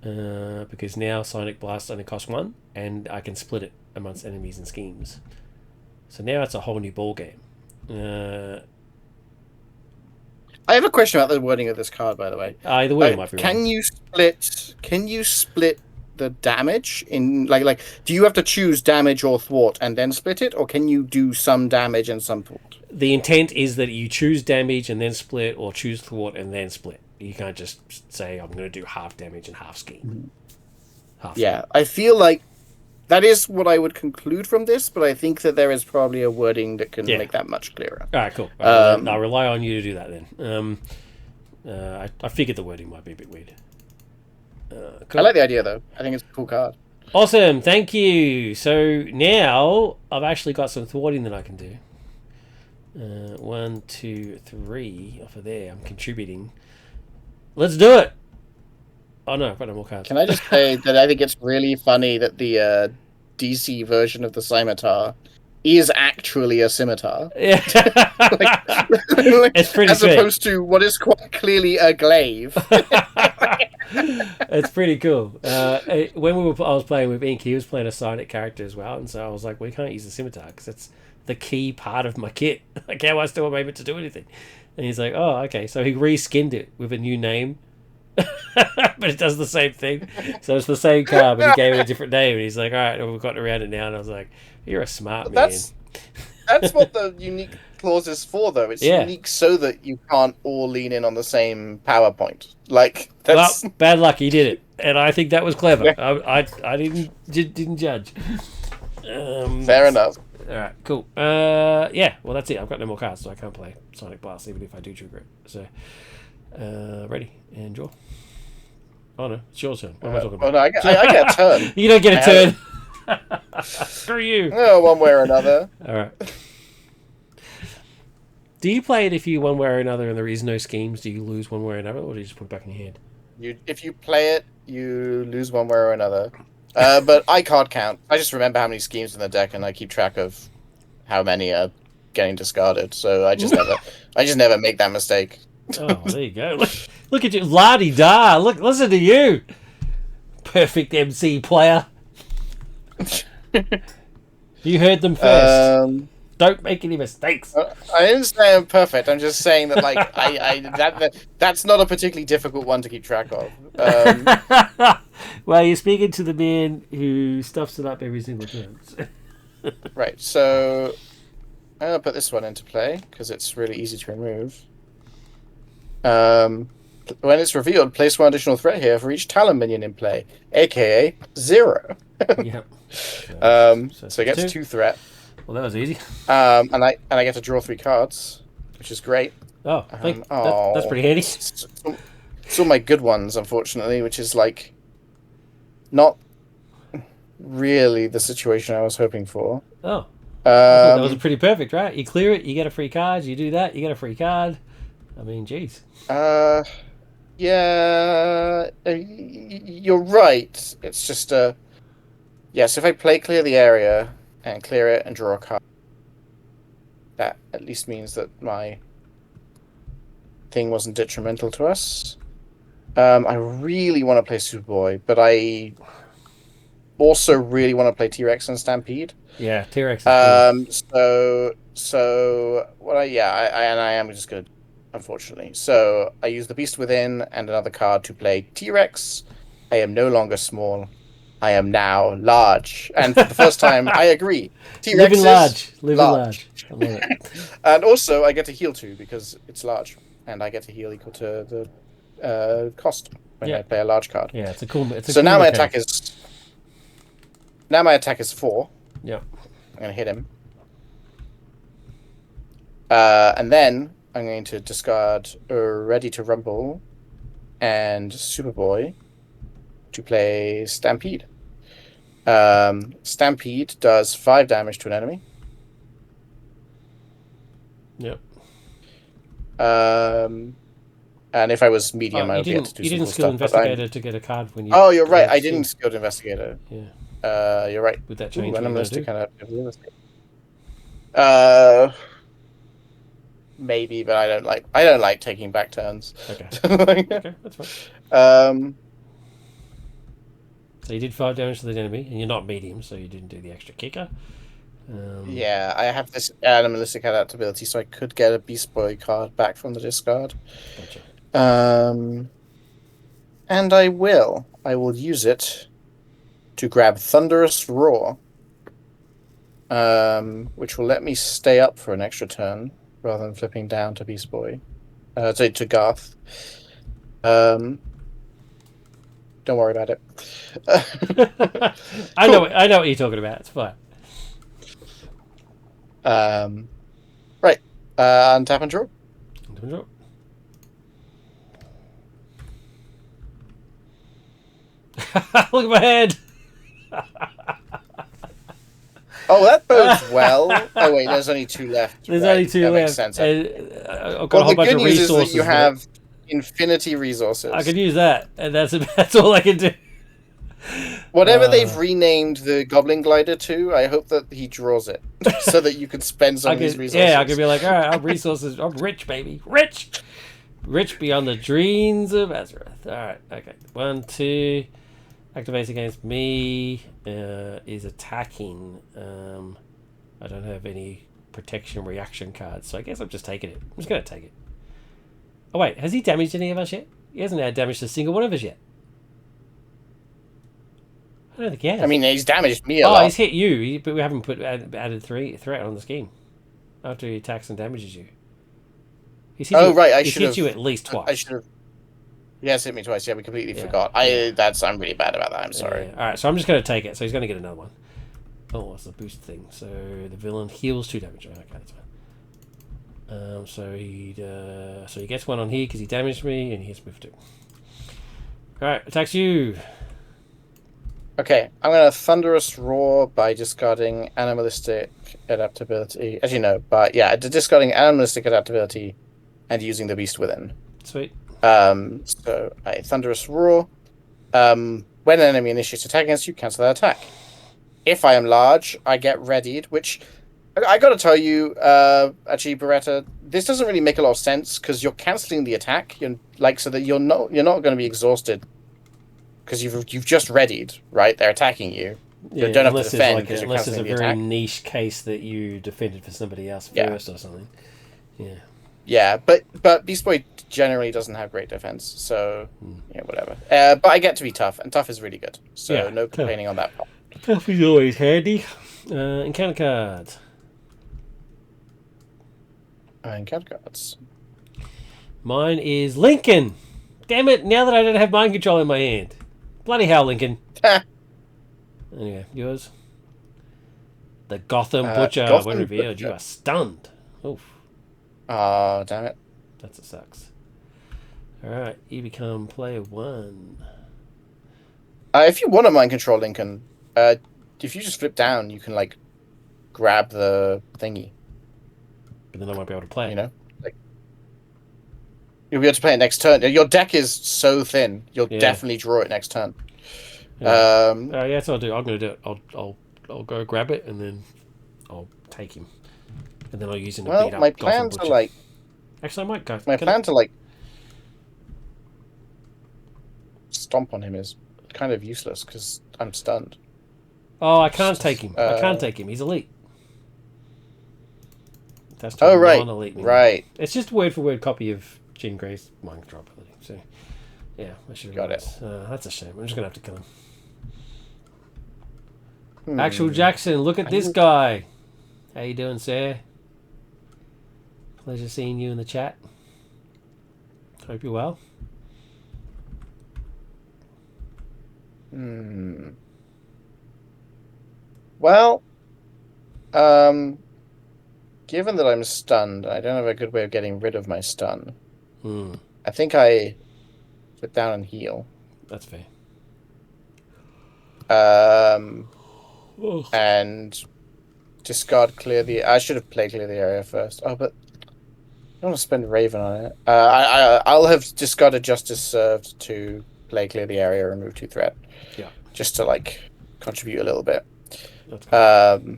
Speaker 1: Because now Sonic Blast only costs 1, and I can split it amongst enemies and schemes. So now it's a whole new ball game.
Speaker 2: I have a question about the wording of this card, by the way.
Speaker 1: The wording might be wrong.
Speaker 2: Can you split the damage in like? Do you have to choose damage or thwart and then split it, or can you do some damage and some thwart?
Speaker 1: The intent is that you choose damage and then split, or choose thwart and then split. You can't just say I'm going to do half damage and half scheme.
Speaker 2: Yeah, I feel like that is what I would conclude from this, but I think that there is probably a wording that can make that much clearer.
Speaker 1: All right, cool. I'll rely on you to do that then. I figured the wording might be a bit weird.
Speaker 2: I
Speaker 1: Cool.
Speaker 2: like the idea, though. I think it's a cool card.
Speaker 1: Awesome, thank you. So now I've actually got some thwarting that I can do. 1, 2, 3 off of there. I'm contributing. Let's do it. Oh no, I've got no more cards.
Speaker 2: Can I just say that I think it's really funny that the DC version of the scimitar is actually a scimitar.
Speaker 1: Yeah. It's pretty
Speaker 2: as
Speaker 1: sweet.
Speaker 2: Opposed to what is quite clearly a glaive.
Speaker 1: It's pretty cool. When I was playing with Ink, he was playing a Sonic character as well, and so I was like, we can't use the scimitar because that's the key part of my kit. Like, how I still am able to do anything? And he's like, oh, okay. So he reskinned it with a new name. But it does the same thing. So it's the same car, but he gave it a different name. And he's like, all right, well, we've gotten around it now. And I was like, you're a smart man.
Speaker 2: That's what the unique clause is for, though. It's unique so that you can't all lean in on the same PowerPoint. Like, that's...
Speaker 1: Well, bad luck, he did it. And I think that was clever. Yeah. I didn't judge.
Speaker 2: Fair enough.
Speaker 1: All right, cool. Yeah, well, that's it. I've got no more cards, so I can't play Sonic Blast, even if I do trigger it. So, ready and draw. Oh no, it's your turn. What am I talking about?
Speaker 2: Oh no, I get a turn.
Speaker 1: You don't get a turn. Screw you.
Speaker 2: No, one way or another.
Speaker 1: All right. Do you play it if you one way or another and there is no schemes? Do you lose one way or another, or do you just put it back in your hand?
Speaker 2: If you play it, you lose one way or another. But I card count. I just remember how many schemes in the deck, and I keep track of how many are getting discarded. So I just never make that mistake.
Speaker 1: Oh, there you go. Look at you, la-di-da. Listen to you, perfect MC player. You heard them first. Don't make any mistakes.
Speaker 2: I didn't say I'm perfect. I'm just saying that, like, that's not a particularly difficult one to keep track of.
Speaker 1: Well, you're speaking to the man who stuffs it up every single turn.
Speaker 2: Right. So I'm gonna put this one into play because it's really easy to remove. When it's revealed, place one additional threat here for each Talon minion in play, aka 0.
Speaker 1: Yep.
Speaker 2: So it gets 2 threat.
Speaker 1: Well, that was easy.
Speaker 2: And I get to draw 3 cards, which is great.
Speaker 1: Oh, that's pretty handy.
Speaker 2: It's all my good ones, unfortunately, which is like not really the situation I was hoping for.
Speaker 1: Oh, that was pretty perfect, right? You clear it, you get a free card. You do that, you get a free card. I mean, geez.
Speaker 2: Yeah, you're right. It's just yes. If I play clear the area and clear it and draw a card, that at least means that my thing wasn't detrimental to us. I really want to play Superboy, but I also really want to play T-Rex and Stampede.
Speaker 1: Yeah, T-Rex. Is
Speaker 2: cool. So what I am just gonna. Unfortunately. So I use the Beast Within and another card to play T-Rex. I am no longer small. I am now large. And for the first time, I agree.
Speaker 1: Living large. Living large. I love it.
Speaker 2: And also, I get to heal too, because it's large. And I get to heal equal to the cost when I play a large card.
Speaker 1: Yeah, it's a cool.
Speaker 2: So now my attack is. Now my attack is 4.
Speaker 1: Yeah.
Speaker 2: I'm going to hit him. And then I'm going to discard Ready to Rumble and Superboy to play Stampede. Stampede does 5 damage to an enemy.
Speaker 1: Yep.
Speaker 2: And if I was medium, I would be able to do
Speaker 1: you
Speaker 2: some
Speaker 1: didn't
Speaker 2: cool
Speaker 1: skill
Speaker 2: stuff,
Speaker 1: Investigator to get a card when you...
Speaker 2: Oh, you're right. I didn't skilled Investigator.
Speaker 1: Yeah.
Speaker 2: You're right.
Speaker 1: Would that change?
Speaker 2: Animalistic kind of maybe, but I don't like taking back turns.
Speaker 1: Okay. Okay, that's fine. So you did 5 damage to the enemy, and you're not medium, so you didn't do the extra kicker.
Speaker 2: Yeah, I have this animalistic adaptability, so I could get a Beast Boy card back from the discard.
Speaker 1: Gotcha.
Speaker 2: And I will. I will use it to grab Thunderous Roar, which will let me stay up for an extra turn rather than flipping down to Beast Boy, to Garth. Don't worry about it.
Speaker 1: I know what you're talking about. It's fine.
Speaker 2: Right. Untap and draw.
Speaker 1: Look at my head.
Speaker 2: Oh, that bodes well. Oh wait, there's only 2 left.
Speaker 1: There's only 2 left.
Speaker 2: Makes sense.
Speaker 1: I've got a whole bunch of resources.
Speaker 2: Is that you have infinity resources.
Speaker 1: I could use that, and that's all I can do.
Speaker 2: Whatever they've renamed the Goblin Glider to, I hope that he draws it so that you can spend some of these resources.
Speaker 1: Yeah, I could be like, all right, I'm resources. I'm rich, baby. Rich beyond the dreams of Azeroth. All right, okay. 1, 2. Activates against me. Is attacking. I don't have any protection reaction cards, so I guess I'm just taking it. I'm just going to take it. Oh, wait. Has he damaged any of us yet? He hasn't had damaged a single one of us yet. I don't think he has.
Speaker 2: I mean, he's damaged me a lot.
Speaker 1: Oh, he's hit you, but we haven't added 3 threat on the scheme. After he attacks and damages you. He's hit he's hit you at least twice.
Speaker 2: I should have. Yes, hit me twice. Yeah, we completely forgot. I'm really bad about that. I'm sorry.
Speaker 1: All right, so I'm just going to take it. So he's going to get another one. Oh, what's the boost thing? So the villain heals 2 damage. Okay, that's fine. So he gets 1 on here because he damaged me, and he hits me for 2. All right, attacks you.
Speaker 2: Okay, I'm going to Thunderous Roar by discarding Animalistic Adaptability. As you know, but yeah, discarding Animalistic Adaptability and using the Beast Within.
Speaker 1: Sweet.
Speaker 2: So I Thunderous Roar. When an enemy initiates attack against you, cancel that attack. If I am large, I get readied, which I got to tell you, actually, Beretta, this doesn't really make a lot of sense because you're canceling the attack, so that you're not going to be exhausted because you've just readied, right? They're attacking you.
Speaker 1: Yeah,
Speaker 2: you don't have to defend
Speaker 1: unless it's a very niche case that you defended for somebody else first or something. Yeah.
Speaker 2: Yeah, but Beast Boy generally doesn't have great defense, so yeah, whatever. But I get to be tough, and tough is really good, so no complaining on that part.
Speaker 1: Tough is always handy. Encounter cards.
Speaker 2: Encounter cards.
Speaker 1: Mine is Lincoln. Damn it! Now that I don't have mind control in my hand, bloody hell, Lincoln. Anyway, yours. The Gotham Butcher when revealed. You are stunned. Oof.
Speaker 2: Oh, damn it.
Speaker 1: That's a sucks. Alright, you become player 1.
Speaker 2: If you want to mind control Lincoln, if you just flip down, you can, grab the thingy.
Speaker 1: But then I won't be able to play it.
Speaker 2: You know? You'll be able to play it next turn. Your deck is so thin, you'll definitely draw it next turn.
Speaker 1: Yeah, that's what I'll do. I'm going to do it. I'll go grab it, and then I'll take him. And then I'll use him to beat up
Speaker 2: my plan to
Speaker 1: Actually, I might go.
Speaker 2: My plan to stomp on him is kind of useless because I'm stunned.
Speaker 1: Oh, I can't take him. I can't take him. He's elite. That's
Speaker 2: non-elite. Right.
Speaker 1: It's just a word-for-word copy of Jean Grey's mind control ability. So, yeah, I should have
Speaker 2: got it.
Speaker 1: That's a shame. I'm just gonna have to kill him. Actual Jackson, look at this guy. How you doing, sir? Pleasure seeing you in the chat. Hope you're well.
Speaker 2: Well, given that I'm stunned, I don't have a good way of getting rid of my stun. I think I put down and heal.
Speaker 1: That's fair.
Speaker 2: And discard clear the. I should have played clear the area first. Oh, but I don't want to spend Raven on it. I'll have discarded Justice Served to play clear the area, remove 2 threat.
Speaker 1: Yeah.
Speaker 2: Just to contribute a little bit.
Speaker 1: That's cool.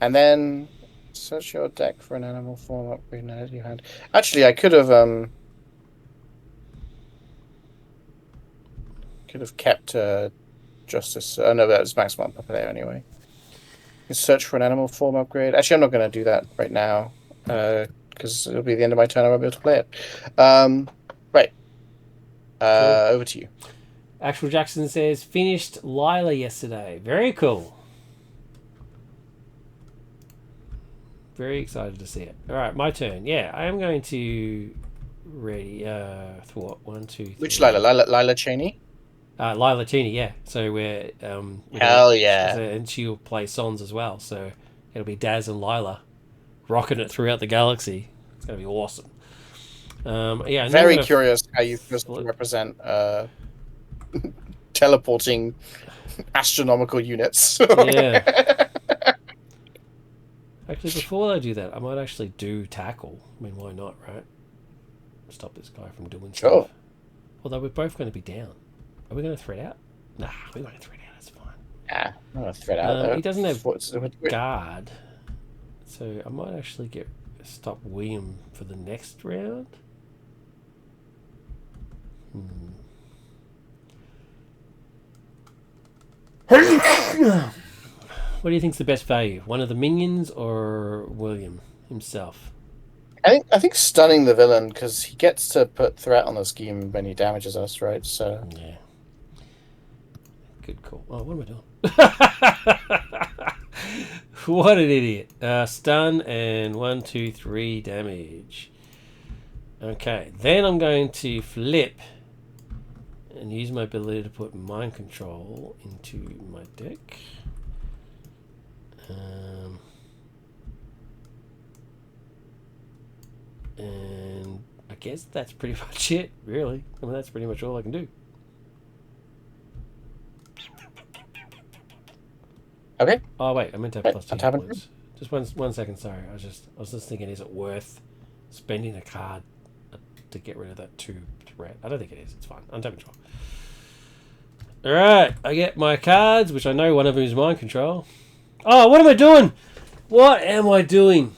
Speaker 2: And then search your deck for an animal form upgrade now you had. Actually, I could have kept Justice. Oh no, that was maximum up there anyway. You can search for an animal form upgrade. Actually, I'm not going to do that right now because it'll be the end of my turn. I won't be able to play it. Right. Cool. Over to you.
Speaker 1: Actual Jackson says finished Lila yesterday. Very cool. Very excited to see it. All right, my turn. Yeah, I am going to ready. What? 1, 2, 3.
Speaker 2: Which Lila Cheney?
Speaker 1: Lila Cheney, yeah. So we're
Speaker 2: hell yeah,
Speaker 1: and she'll play Sons as well. So it'll be Daz and Lila rocking it throughout the galaxy. It's gonna be awesome. Yeah.
Speaker 2: Very curious how you first represent teleporting astronomical units.
Speaker 1: Yeah. Actually, before I do that, I might actually do tackle. I mean, why not, right? Stop this guy from doing stuff. Although we're both going to be down. Are we going to thread out? Nah, we won't thread out. It's fine.
Speaker 2: Yeah, I'm going to thread out.
Speaker 1: He doesn't have guard. So I might actually stop William for the next round. What do you think's the best value? One of the minions or William himself?
Speaker 2: I think stunning the villain because he gets to put threat on the scheme when he damages us, right? So
Speaker 1: yeah, good call. Oh, what am I doing? What an idiot! Stun and 1, 2, 3 damage. Okay, then I'm going to flip and use my ability to put mind control into my deck. And I guess that's pretty much it, really. I mean, that's pretty much all I can do.
Speaker 2: Okay.
Speaker 1: Oh wait, I meant to have plus 2 points. Just one second. Sorry, I was just thinking, is it worth spending a card to get rid of that 2 threat? I don't think it is. It's fine. I'm tapping control. All right, I get my cards, which I know one of them is mind control. Oh, what am I doing? What am I doing?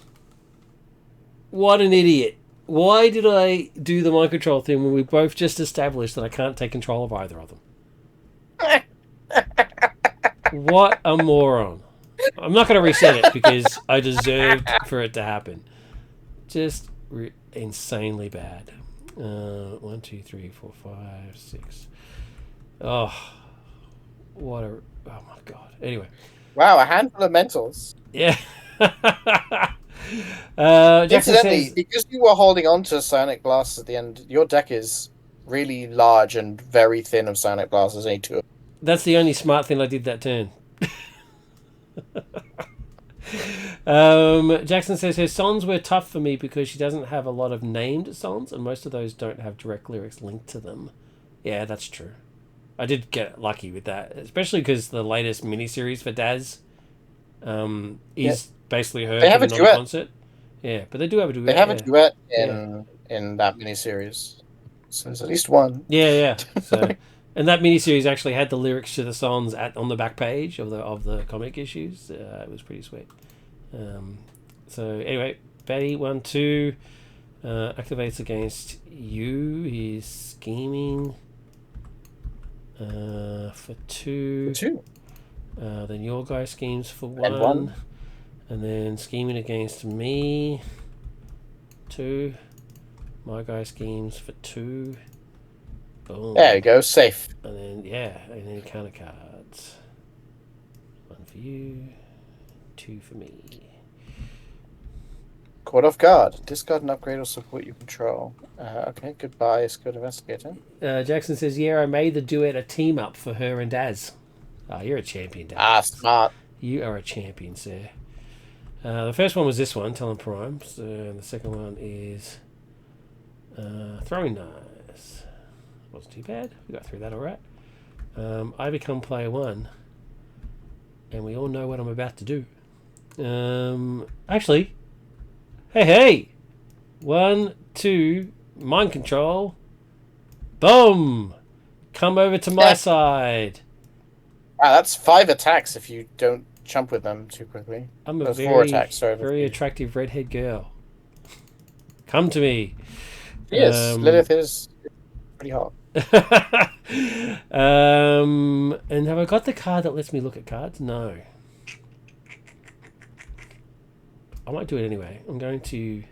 Speaker 1: What an idiot. Why did I do the mind control thing when we both just established that I can't take control of either of them? What a moron. I'm not going to reset it because I deserved for it to happen. Just insanely bad. 1, 2, 3, 4, 5, 6. Oh, what a... Oh, my God. Anyway.
Speaker 2: Wow, a handful of mentals.
Speaker 1: Yeah.
Speaker 2: Incidentally, because you were holding on to Psionic Blasts at the end, your deck is really large and very thin of Psionic Blasts. There's only 2.
Speaker 1: That's the only smart thing I did that turn. Jackson says her songs were tough for me because she doesn't have a lot of named songs, and most of those don't have direct lyrics linked to them. Yeah, that's true. I did get lucky with that, especially because the latest miniseries for Daz is basically her
Speaker 2: giving on a
Speaker 1: concert. Yeah, but they do have a duet.
Speaker 2: They have a duet in that miniseries. So there's at least one.
Speaker 1: Yeah. So, and that miniseries actually had the lyrics to the songs on the back page of the comic issues. It was pretty sweet. So anyway, Betty 1, 2 activates against you. He's scheming for 2. Then your guy schemes for 1. And then scheming against me, 2. My guy schemes for 2. Boom.
Speaker 2: There you go, safe.
Speaker 1: And then, and then counter cards. for you. 2 for me.
Speaker 2: Caught off guard. Discard an upgrade or support you control. Okay, goodbye, Escort Investigator.
Speaker 1: Jackson says, yeah, I made the duet a team up for her and Daz. Oh, you're a champion, Daz.
Speaker 2: Ah, smart.
Speaker 1: You are a champion, sir. The first one was this one, Talon Prime. So the second one is Throwing Knives. Wasn't too bad. We got through that all right. I become player 1. And we all know what I'm about to do. Actually... Hey! 1, 2, mind control. Boom! Come over to my side.
Speaker 2: Wow, that's 5 attacks if you don't jump with them too quickly.
Speaker 1: I'm a
Speaker 2: 4 attacks,
Speaker 1: very attractive redhead girl. Come to me.
Speaker 2: Yes, Lilith is pretty hot.
Speaker 1: And have I got the card that lets me look at cards? No. I might do it anyway. I'm going to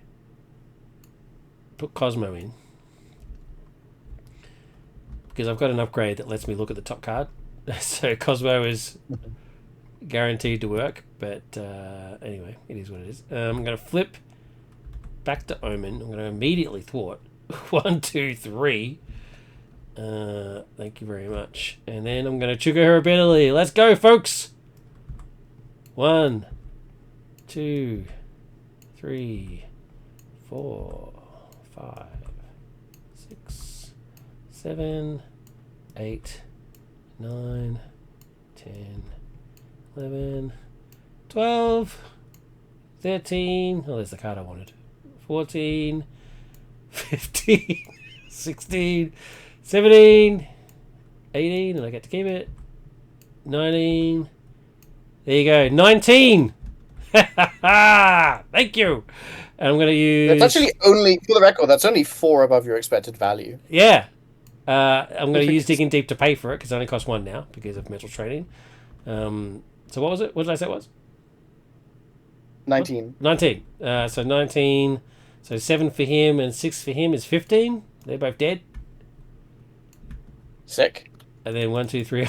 Speaker 1: put Cosmo in because I've got an upgrade that lets me look at the top card. So Cosmo is guaranteed to work, but anyway, it is what it is. I'm going to flip back to Omen. I'm going to immediately thwart. 1, 2, 3. Thank you very much. And then I'm going to trigger her ability. Let's go, folks. 1, 2, 3, 4, 5, 6, 7, 8, 9, 10, 11, 12, 13. Oh, there's the card I wanted. 14, 15, 16, 17, 18, and I get to keep it. 19. There you go. 19. Thank you. And I'm going to use...
Speaker 2: That's actually only, for the record, that's only 4 above your expected value.
Speaker 1: Yeah. I'm going to use Digging Deep to pay for it because it only costs 1 now because of mental training. So what was it? What did I say it was?
Speaker 2: 19.
Speaker 1: 19. So 19. So 7 for him and 6 for him is 15. They're both dead.
Speaker 2: Sick.
Speaker 1: And then 1, 2, 3.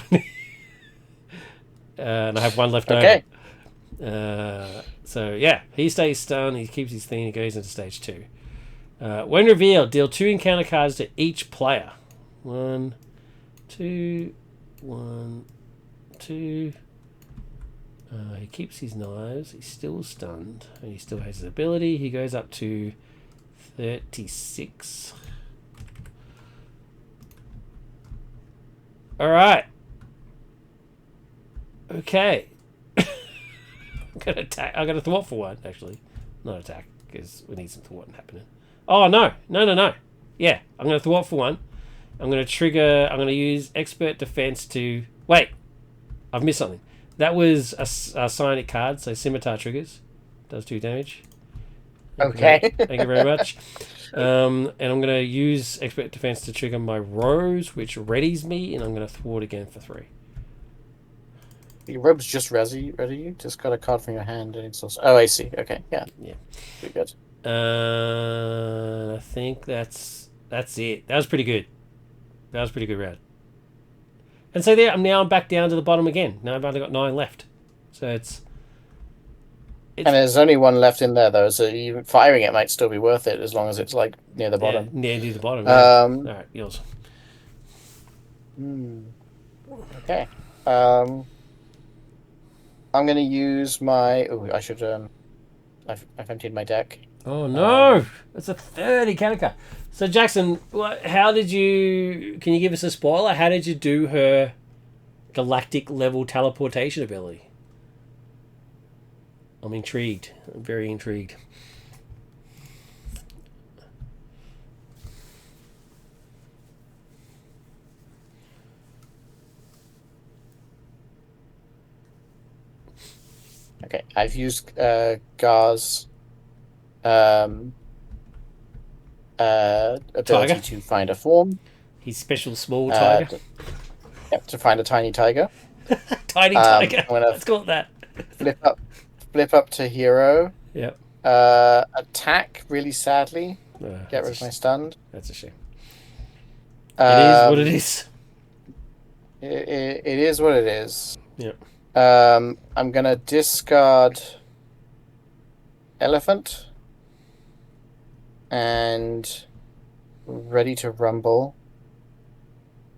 Speaker 1: And I have 1 left
Speaker 2: okay.
Speaker 1: over. So yeah, he stays stunned. He keeps his thing. He goes into stage 2. When revealed, deal 2 encounter cards to each player. 1, 2, 1, 2. He keeps his knives. He's still stunned, and he still has his ability. He goes up to 36. All right. Okay. I'm gonna attack. I'm gonna thwart for 1, actually, not attack because we need some thwarting happening. Oh no! Yeah, I'm gonna thwart for 1. I'm gonna trigger. I'm gonna use expert defense to wait. I've missed something. That was a psionic card, so scimitar triggers. Does 2 damage.
Speaker 2: Okay.
Speaker 1: Thank you very much. And I'm going to use expert defense to trigger my rose, which readies me, and I'm going to thwart again for 3.
Speaker 2: Your robe's just ready you? Just got a card from your hand and it's also... Oh, I see. Okay, yeah.
Speaker 1: Yeah.
Speaker 2: Pretty good.
Speaker 1: I think that's it. That was pretty good. That was a pretty good round. And so there, I'm back down to the bottom again. Now I've only got 9 left. So it's
Speaker 2: and there's only 1 left in there, though, so even firing it might still be worth it as long as it's, like, near the bottom.
Speaker 1: Yeah, near the bottom. Yeah. All right, yours.
Speaker 2: Okay. I'm going to use my... Oh, I should... I've emptied my deck.
Speaker 1: Oh, no! That's a 30 counter card. So, Jackson, how did you... Can you give us a spoiler? How did you do her galactic level teleportation ability? I'm intrigued. I'm very intrigued.
Speaker 2: Okay, I've used Gar's ability
Speaker 1: tiger.
Speaker 2: to find a form.
Speaker 1: His special small tiger.
Speaker 2: To find a tiny tiger.
Speaker 1: Tiny tiger. Let's call it that.
Speaker 2: Flip up to hero.
Speaker 1: Yep.
Speaker 2: Attack really sadly. Get rid of my stunned.
Speaker 1: That's a shame. It is what it is.
Speaker 2: It is what it is.
Speaker 1: Yep.
Speaker 2: I'm gonna discard elephant and ready to rumble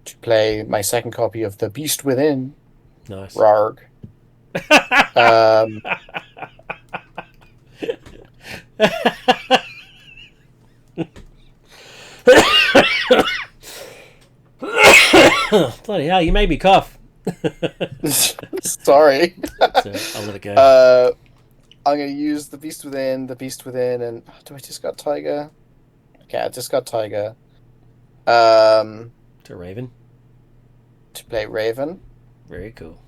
Speaker 2: to play my second copy of The Beast Within.
Speaker 1: Nice.
Speaker 2: Rarg.
Speaker 1: Bloody hell, you made me cough.
Speaker 2: Sorry.
Speaker 1: So I'll let it go.
Speaker 2: I'm going to use The Beast Within, and do I discard Tiger? Okay, I discard Tiger.
Speaker 1: To Raven.
Speaker 2: To play Raven.
Speaker 1: Very cool.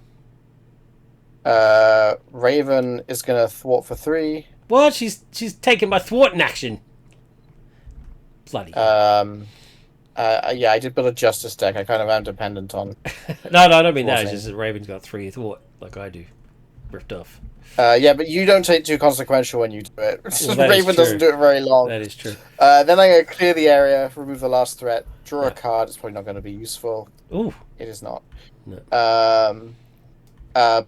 Speaker 2: Raven is going to thwart for 3.
Speaker 1: What? She's taking my thwart in action. Bloody hell.
Speaker 2: Yeah, I did build a Justice deck. I kind of am dependent on.
Speaker 1: No, I don't mean that. It's just that Raven's got 3 thwart, like I do. Ripped off.
Speaker 2: Yeah, but you don't take too consequential when you do it. Well, Raven doesn't do it very long.
Speaker 1: That is true.
Speaker 2: Then I'm going to clear the area, remove the last threat, draw a card. It's probably not going to be useful.
Speaker 1: Ooh.
Speaker 2: It is not.
Speaker 1: No.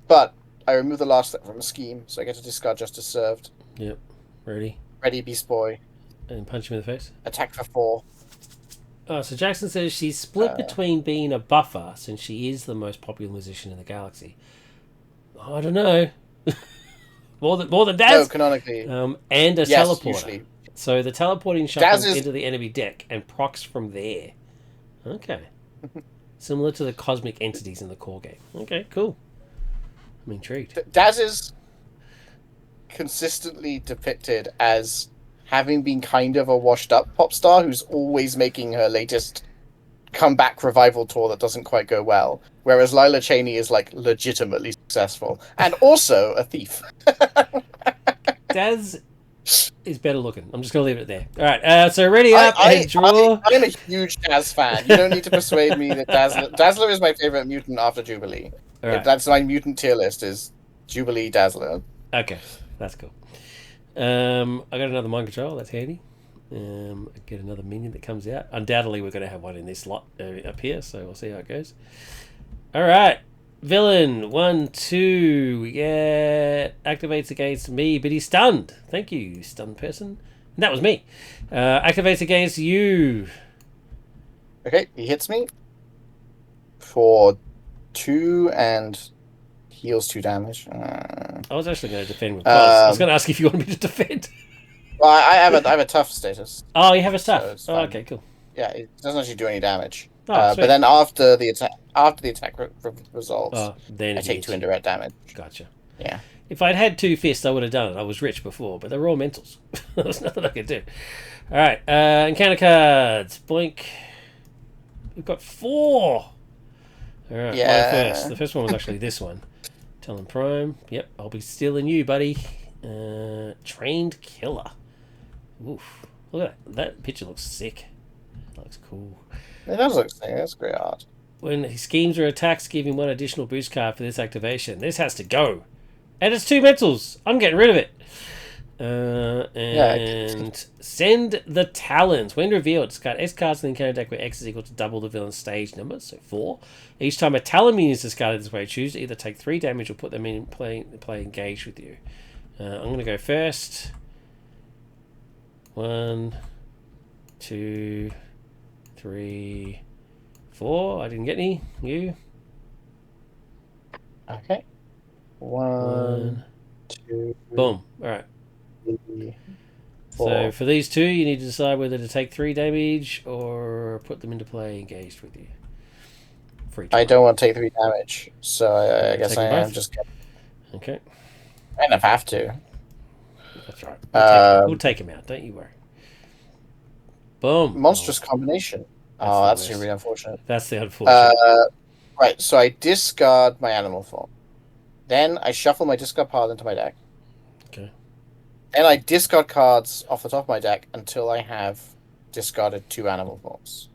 Speaker 2: But I remove the last threat from a scheme, so I get to discard Justice Served.
Speaker 1: Yep. Ready,
Speaker 2: Beast Boy.
Speaker 1: And punch him in the face.
Speaker 2: Attack for 4.
Speaker 1: Oh, so Jackson says she's split between being a buffer, since she is the most popular musician in the galaxy. I don't know. more than Daz.
Speaker 2: No, canonically.
Speaker 1: And a teleporter. Usually. So the teleporting shuffles into the enemy deck and procs from there. Okay. Similar to the cosmic entities in the core game. Okay, cool. I'm intrigued.
Speaker 2: Daz is consistently depicted as having been kind of a washed-up pop star who's always making her latest comeback revival tour that doesn't quite go well, whereas Lila Cheney is like legitimately successful and also a thief.
Speaker 1: Daz is better looking. I'm just gonna leave it there. All right, so ready up and draw.
Speaker 2: I'm a huge Daz fan. You don't need to persuade me that Dazzler is my favorite mutant after Jubilee. Right. That's my mutant tier list is Jubilee Dazzler.
Speaker 1: Okay, that's cool. I got another mind control. That's handy. Get another minion that comes out. Undoubtedly, we're going to have one in this slot up here, so we'll see how it goes. All right. Villain 1, 2. We get activates against me, but he's stunned. Thank you, stunned person. And that was me. Activates against you.
Speaker 2: Okay, he hits me for 2 and heals 2 damage.
Speaker 1: I was actually going to defend with Cos. I was going to ask if you want me to defend.
Speaker 2: Well, I have a tough status.
Speaker 1: Oh, you have a tough. So okay, cool.
Speaker 2: Yeah, it doesn't actually do any damage. But then after the attack resolves, then I take 2 indirect damage.
Speaker 1: Gotcha.
Speaker 2: Yeah.
Speaker 1: If I'd had 2 fists, I would have done it. I was rich before, but they were all mentals. There was nothing I could do. All right, encounter cards. Boink. We've got 4. All right,
Speaker 2: yeah.
Speaker 1: First. The first one was actually this one. Talon Prime. Yep, I'll be stealing you, buddy. Trained Killer. Oof. Look at that. That picture looks sick. That looks cool.
Speaker 2: It does look sick. That's great art.
Speaker 1: When his schemes or attacks, give him 1 additional boost card for this activation. This has to go. And it's 2 mentals. I'm getting rid of it. Send the Talons. When revealed, discard X cards in the encounter deck where X is equal to double the villain's stage number, so 4. Each time a Talon minion is discarded this way, choose to either take 3 damage or put them in play engaged with you. I'm going to go first. 1, 2, 3, 4. I didn't get any. You?
Speaker 2: Okay. 1, 2.
Speaker 1: Boom. All right.
Speaker 2: 3, 4.
Speaker 1: So for these 2, you need to decide whether to take 3 damage or put them into play engaged with you.
Speaker 2: I don't want to take 3 damage, so I guess I am just.
Speaker 1: Okay.
Speaker 2: I kind of have to.
Speaker 1: That's right. We'll take him out. Don't you worry. Boom.
Speaker 2: Monstrous combination. That's really unfortunate.
Speaker 1: That's the unfortunate.
Speaker 2: Right, so I discard my animal form. Then I shuffle my discard pile into my deck.
Speaker 1: Okay.
Speaker 2: Then I discard cards off the top of my deck until I have discarded 2 animal forms.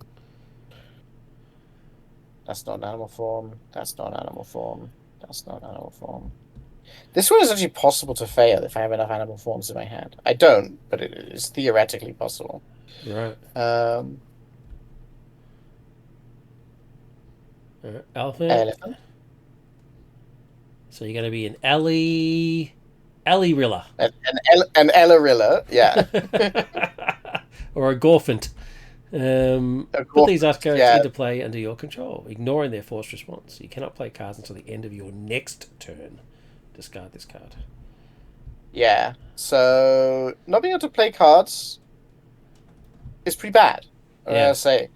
Speaker 2: That's not an animal form. That's not an animal form. That's not an animal form. This one is actually possible to fail if I have enough animal forms in my hand. I don't, but it is theoretically possible.
Speaker 1: Right.
Speaker 2: Elephant.
Speaker 1: So you're going to be an Alley-Rilla.
Speaker 2: An Ellerilla, yeah.
Speaker 1: Or a Gorfant. Put these ice cards into play under your control, ignoring their forced response. You cannot play cards until the end of your next turn. Discard this card.
Speaker 2: Yeah, so not being able to play cards is pretty bad, I gotta say.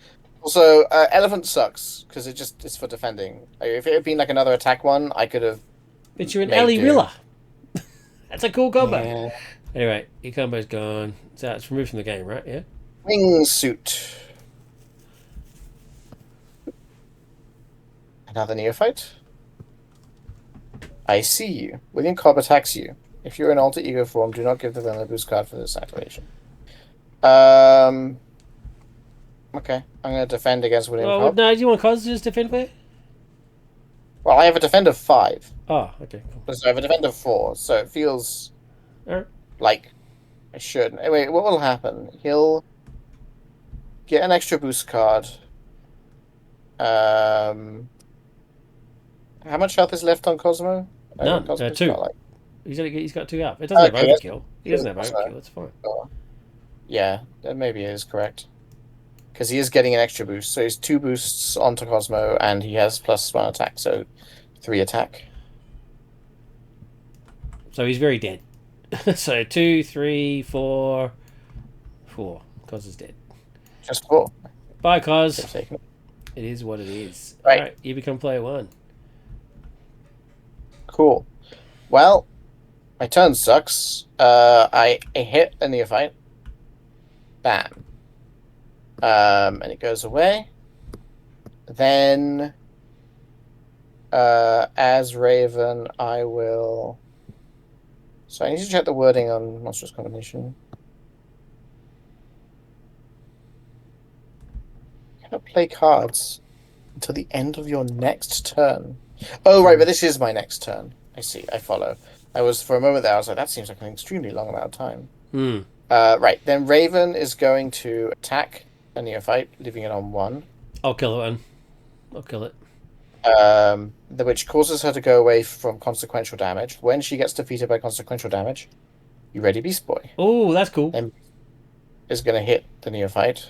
Speaker 2: Also, Elephant sucks, because it's for defending. If it had been like another attack one, I could have...
Speaker 1: But you're an Alley-Rilla. That's a cool combo.
Speaker 2: Yeah.
Speaker 1: Anyway, your combo's gone. So it's removed from the game, right? Yeah?
Speaker 2: Wingsuit. Another neophyte. I see you. William Cobb attacks you. If you're in alter ego form, do not give the villain a boost card for this activation. Okay, I'm going to defend against William Cobb.
Speaker 1: No, do you want cards to just defend with?
Speaker 2: Well, I have a defend of 5.
Speaker 1: Oh, okay, cool.
Speaker 2: So I have a defend of 4, so it feels like I should. Anyway, what will happen? He'll get an extra boost card. How much health is left on Cosmo?
Speaker 1: None. 2. He's got 2 up. It doesn't have overkill. He doesn't have overkill. That's fine.
Speaker 2: Yeah, that maybe is correct. Because he is getting an extra boost. So he's 2 boosts onto Cosmo, and he has +1 attack, so 3 attack.
Speaker 1: So he's very dead. So 2, 3, 4. Cos is dead.
Speaker 2: Just 4.
Speaker 1: Bye, Cos. It is what it is.
Speaker 2: Right.
Speaker 1: Alright, you become player 1.
Speaker 2: Cool. Well, my turn sucks. I hit a neophyte. Bam. And it goes away. Then, as Raven, I will... So I need to check the wording on Monstrous Combination. You cannot play cards until the end of your next turn. Oh, right, but this is my next turn. I see, I follow. For a moment there, I was like, that seems like an extremely long amount of time. Right, then Raven is going to attack a neophyte, leaving it on 1.
Speaker 1: I'll kill it. I'll kill it.
Speaker 2: Which causes her to go away from consequential damage. When she gets defeated by consequential damage, you ready, Beast Boy?
Speaker 1: Oh, that's cool.
Speaker 2: Then is going to hit the neophyte.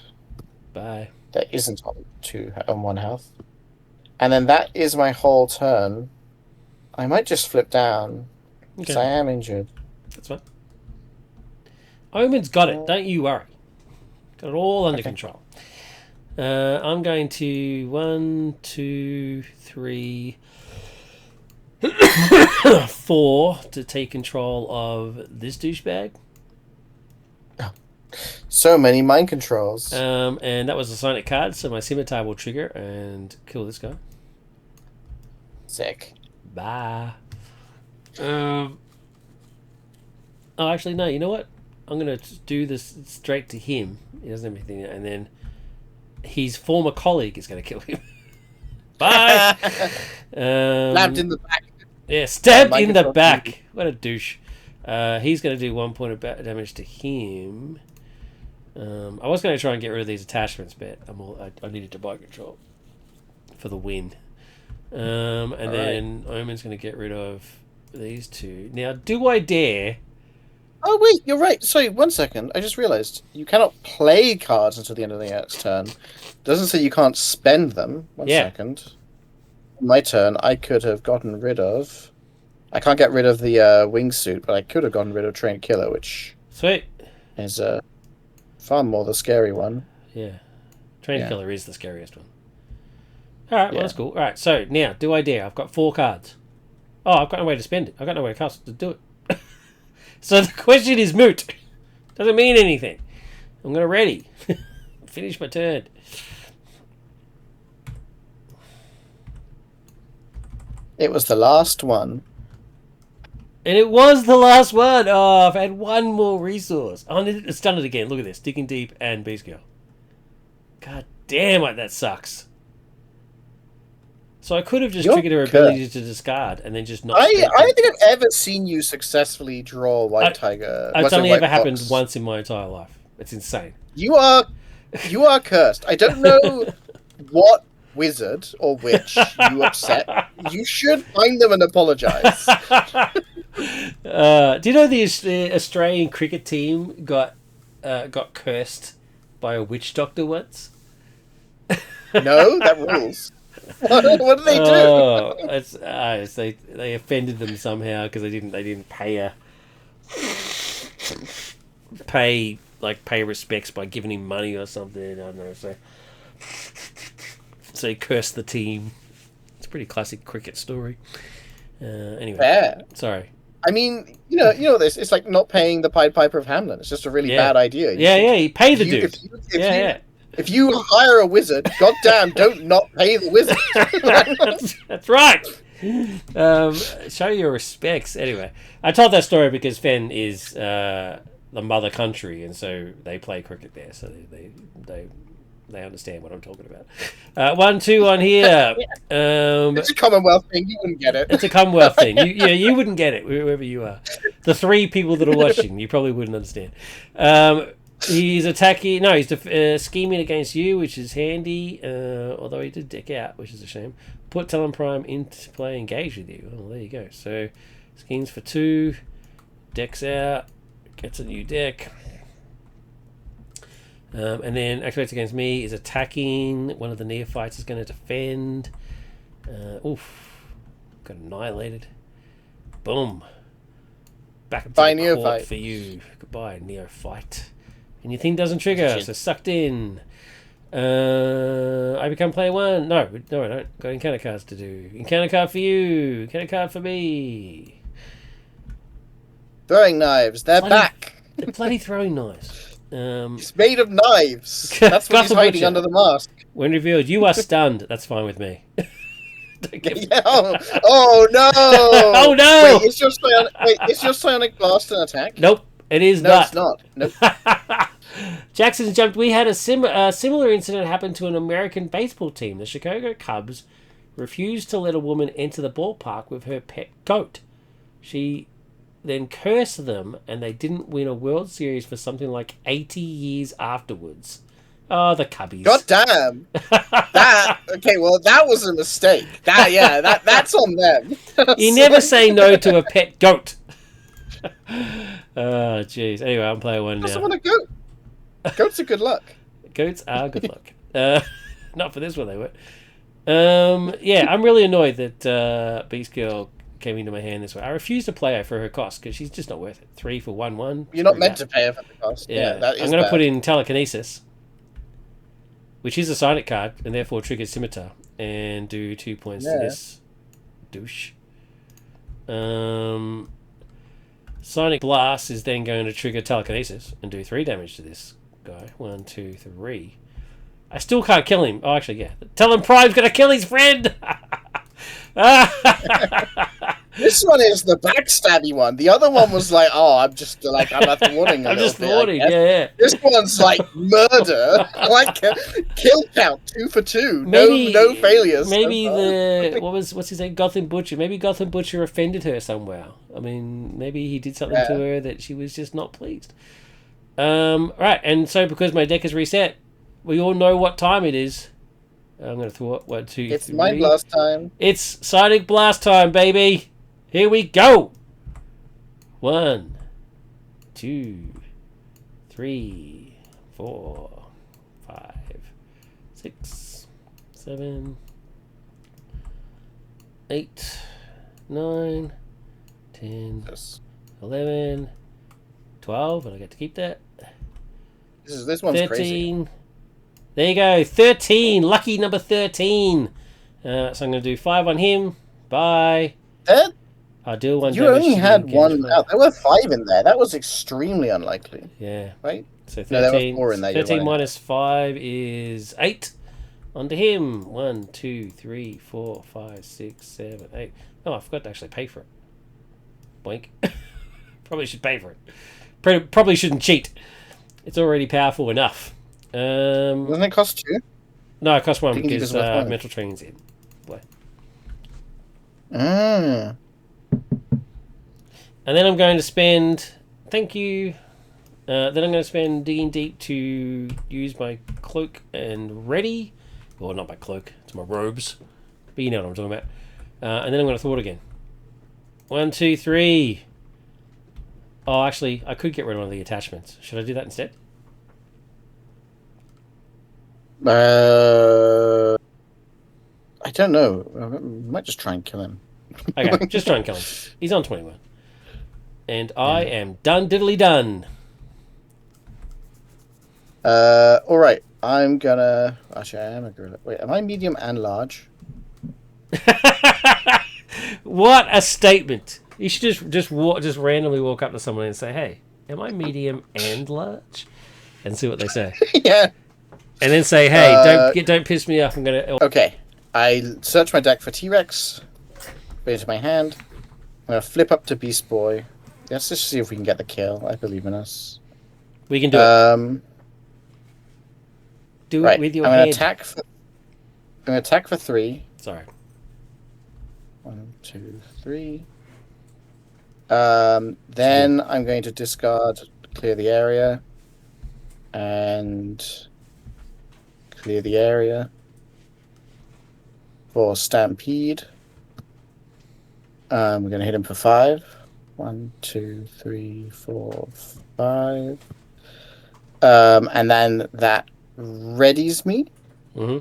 Speaker 1: Bye.
Speaker 2: That isn't on 1 health. And then that is my whole turn. I might just flip down, because I am injured.
Speaker 1: That's fine. Omen's got it, don't you worry. Got it all under control. I'm going to 1, 2, 3, 4 to take control of this douchebag.
Speaker 2: So many mind controls.
Speaker 1: And that was a Sonic card, so my scimitar will trigger and kill this guy.
Speaker 2: Sick.
Speaker 1: Bye. Oh, actually, no. You know what? I'm gonna do this straight to him. He doesn't have anything, and then his former colleague is gonna kill him. Bye.
Speaker 2: Stabbed in the back.
Speaker 1: Yeah, stabbed in the back. What a douche. He's gonna do 1 point of damage to him. I was gonna try and get rid of these attachments, but I needed to buy control for the win. And then Omen's going to get rid of these 2. Now, do I dare?
Speaker 2: Oh, wait, you're right. Sorry, 1 second. I just realized you cannot play cards until the end of the next turn. It doesn't say you can't spend them. One second. My turn, I could have gotten rid of... I can't get rid of the wingsuit, but I could have gotten rid of Trained Killer, which...
Speaker 1: Sweet.
Speaker 2: Is far more the scary one.
Speaker 1: Yeah. Trained Killer is the scariest one. Alright, well, that's cool. Alright, so now, do I dare? I've got 4 cards. Oh, I've got no way to spend it. I've got no way to do it. So the question is moot. Doesn't mean anything. I'm going to ready. Finish my turn.
Speaker 2: It was the last one.
Speaker 1: And it was the last one. Oh, I've had 1 more resource. Oh, it's done it again. Look at this. Digging Deep and Beast Girl. God damn it, that sucks. So I could have just triggered her ability to discard and then just not...
Speaker 2: I don't think I've ever seen you successfully draw White Tiger.
Speaker 1: It's only ever happened once in my entire life. It's insane.
Speaker 2: You are cursed. I don't know what wizard or witch you upset, you should find them and apologize.
Speaker 1: Do you know the Australian cricket team got cursed by a witch doctor once?
Speaker 2: No, that rules. What did they do?
Speaker 1: It's they offended them somehow because they didn't pay respects by giving him money or something. I don't know. So he cursed the team. It's a pretty classic cricket story. Anyway,
Speaker 2: Fair.
Speaker 1: Sorry.
Speaker 2: I mean, you know this. It's like not paying the Pied Piper of Hamelin. It's just a really bad idea.
Speaker 1: You pay the dude.
Speaker 2: If you hire a wizard, goddamn, don't not pay the wizard.
Speaker 1: That's right. Show your respects. Anyway, I told that story because Fen is the mother country, and so they play cricket there, so they understand what I'm talking about. 1-2 on here.
Speaker 2: It's a Commonwealth thing. You wouldn't get it.
Speaker 1: It's a Commonwealth thing. You wouldn't get it wherever you are. The 3 people that are watching, you probably wouldn't understand. He's attacking. No, he's scheming against you, which is handy. Although he did deck out, which is a shame. Put Talon Prime into play, engage with you. Oh, there you go. So schemes for 2, decks out, gets a new deck. And then activates against me is attacking. One of the neophytes is going to defend. Got annihilated. Boom. Back to the court for you. Goodbye, neophyte. And your thing doesn't trigger, so sucked in. I become player 1. No, I don't. Got encounter cards to do. Encounter card for you. Encounter card for me.
Speaker 2: Throwing knives. They're back.
Speaker 1: They're bloody throwing knives.
Speaker 2: It's made of knives. That's what he's hiding under the mask.
Speaker 1: When revealed, you are stunned. That's fine with me.
Speaker 2: Oh no!
Speaker 1: Oh no!
Speaker 2: Wait, is your psionic blast an attack?
Speaker 1: Nope, it is
Speaker 2: no,
Speaker 1: not.
Speaker 2: It's not. Nope.
Speaker 1: Jackson's jumped. We had a similar incident happen to an American baseball team. The Chicago Cubs refused to let a woman enter the ballpark with her pet goat. She then cursed them, and they didn't win a World Series for something like 80 years afterwards. Oh, the Cubbies.
Speaker 2: God damn. Okay, well, that was a mistake. That's on them.
Speaker 1: You never say no to a pet goat. Oh, jeez. Anyway, I'm player 1 now.
Speaker 2: I want a goat. Goats are good luck.
Speaker 1: Goats are good luck. Not for this one, they were. I'm really annoyed that Beast Girl came into my hand this way. I refuse to play her for her cost because she's just not worth it. 3 for 1/1.
Speaker 2: You're not meant to pay her for the cost.
Speaker 1: Yeah,
Speaker 2: that is
Speaker 1: I'm going to put in Telekinesis, which is a Psionic card, and therefore triggers Scimitar, and do 2 points to this douche. Psionic Blast is then going to trigger Telekinesis and do 3 damage to this guy. 1, 2, 3. I still can't kill him. Oh, actually, yeah. Talon Prime's going to kill his friend!
Speaker 2: This one is the backstabby one. The other one was like, I'm just like, I'm at the warning.
Speaker 1: I'm just warning, yeah.
Speaker 2: This one's like murder. Like kill count 2 for 2. No failures.
Speaker 1: Maybe what's his name? Gotham Butcher. Maybe Gotham Butcher offended her somewhere. I mean, maybe he did something to her that she was just not pleased. Right, and so because my deck is reset, we all know what time it is. I'm going to throw it. 1, 2, 3.
Speaker 2: It's my blast time.
Speaker 1: It's Psionic Blast time, baby. Here we go. 1, 2, 3, 4, 5, 6, 7, 8, 9, 10, 11, 12, and I get to keep that.
Speaker 2: This one's
Speaker 1: 13.
Speaker 2: crazy.
Speaker 1: There you go, 13. Lucky number 13. So I'm going to do 5 on him. Bye. I'll deal 1
Speaker 2: You
Speaker 1: damage.
Speaker 2: only had 1 out. There were 5 in there. That was extremely unlikely.
Speaker 1: Yeah.
Speaker 2: Right?
Speaker 1: So 13,
Speaker 2: there were 4 in there.
Speaker 1: 13 minus 5 is 8. On to him. 1, 2, 3, 4, 5, 6, 7, 8. Oh, I forgot to actually pay for it. Boink. Probably should pay for it. Probably shouldn't cheat. It's already powerful enough.
Speaker 2: Doesn't it cost 2?
Speaker 1: No, it costs 1 because mental training's in. Boy. And then I'm going to spend... Thank you. Then I'm going to spend digging deep to use my cloak and ready. Well, not my cloak. It's my robes. But you know what I'm talking about. And then I'm going to thwart again. 1, 2, 3. Oh, actually, I could get rid of one of the attachments. Should I do that instead?
Speaker 2: I don't know. I might just try and kill him.
Speaker 1: Okay, just try and kill him. He's on 21. And I am done diddly done.
Speaker 2: Alright. I'm gonna... Actually, I am a gorilla. Wait, am I medium and large?
Speaker 1: What a statement. You should just randomly walk up to someone and say, hey, am I medium and large? And see what they say.
Speaker 2: Yeah.
Speaker 1: And then say, hey, don't piss me off. I'm going to...
Speaker 2: Okay. I search my deck for T-Rex. Put it into my hand. I'm going to flip up to Beast Boy. Let's just see if we can get the kill. I believe in us.
Speaker 1: We can do it. Do it with your hand.
Speaker 2: I'm going to attack for 3.
Speaker 1: Sorry.
Speaker 2: 1, 2, 3. Then I'm going to discard, clear the area, and clear the area for Stampede. We're going to hit him for 5. 1, 2, 3, 4, 5. And then that readies me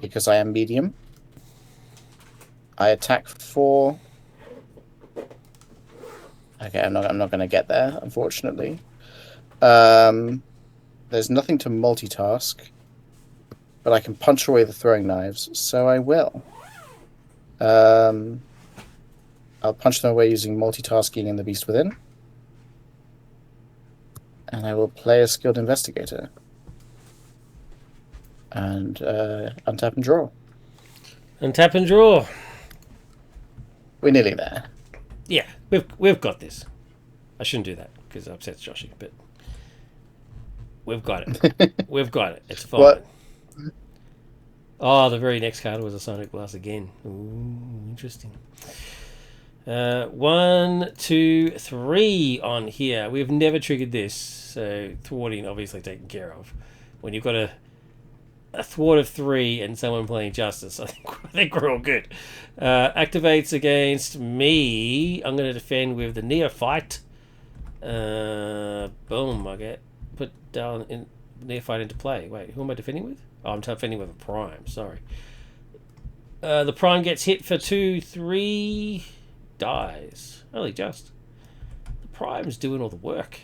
Speaker 2: because I am medium. I attack for 4. Okay, I'm not going to get there, unfortunately. There's nothing to multitask, but I can punch away the throwing knives, so I will. I'll punch them away using multitasking in the Beast Within. And I will play a Skilled Investigator. And untap and draw.
Speaker 1: Untap and draw.
Speaker 2: We're nearly there.
Speaker 1: Yeah, we've got this. I shouldn't do that because it upsets Joshy, but we've got it. We've got it. It's fine. What? Oh, the very next card was a Sonic Blast again. Ooh, interesting. 1, 2, 3 on here. We've never triggered this, so thwarting obviously taken care of. When you've got a thwart of 3 and someone playing Justice, I think we're all good. Activates against me. I'm going to defend with the Neophyte. Boom, I get put down in Neophyte into play. Wait, who am I defending with? Oh, I'm defending with a Prime, sorry. The Prime gets hit for 2, 3, dies. Only just. The Prime's doing all the work.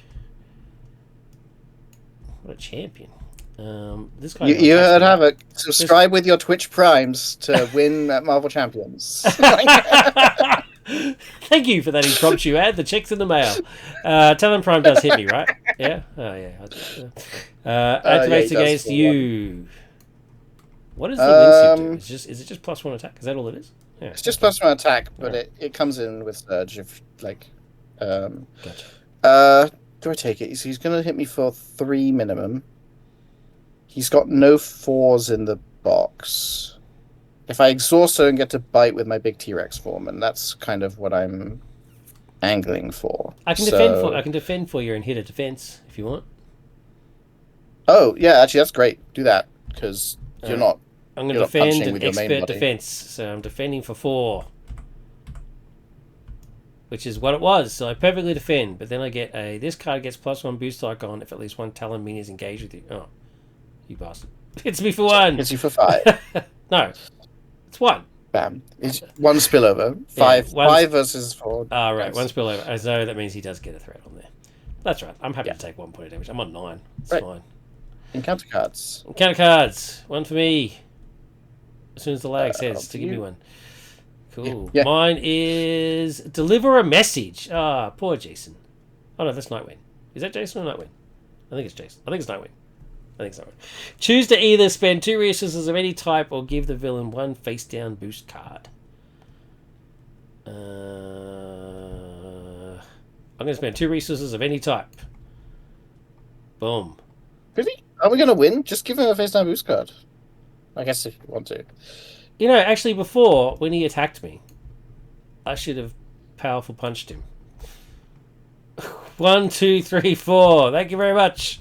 Speaker 1: What a champion. This guy
Speaker 2: you heard have it. Subscribe with your Twitch Primes to win at Marvel Champions.
Speaker 1: Thank you for that impromptu ad. The check's in the mail. Talon Prime does hit me, right? Yeah? Oh, yeah. Activates against you. What does the Wind Suit do? Is it just +1 attack? Is that all it is? Yeah.
Speaker 2: It's just +1 attack, but it comes in with Surge if, like...
Speaker 1: Gotcha.
Speaker 2: Do I take it? He's going to hit me for 3 minimum. He's got no 4s in the box. If I exhaust her and get to bite with my big T-Rex form, and that's kind of what I'm angling for.
Speaker 1: I can defend for you and hit a defense if you want.
Speaker 2: Oh yeah, actually that's great. Do that because you're not.
Speaker 1: I'm going to defend an expert defense, so I'm defending for 4, which is what it was. So I perfectly defend, but then I get this card gets +1 boost icon if at least 1 Talon minion is engaged with you. Oh, you bastard! Hits me for 1.
Speaker 2: Hits you for 5.
Speaker 1: No, it's 1.
Speaker 2: Bam! It's 1 spillover. 5. 5 versus 4.
Speaker 1: Ah, right. 1 spillover. So that means he does get a threat on there. That's right. I'm happy to take 1 point of damage. I'm on 9. It's fine.
Speaker 2: Encounter cards.
Speaker 1: Encounter cards. 1 for me. As soon as the lag says to give me 1. Cool. Yeah. Mine is deliver a message. Ah, poor Jason. Oh no, that's Nightwing. Is that Jason or Nightwing? I think it's Jason. I think it's Nightwing. Choose to either spend 2 resources of any type or give the villain 1 face down boost card. I'm going to spend 2 resources of any type. Boom.
Speaker 2: Really? Are we going to win? Just give him a face down boost card. I guess if you want to.
Speaker 1: You know, actually before, when he attacked me, I should have powerful punched him. 1, 2, 3, 4. Thank you very much.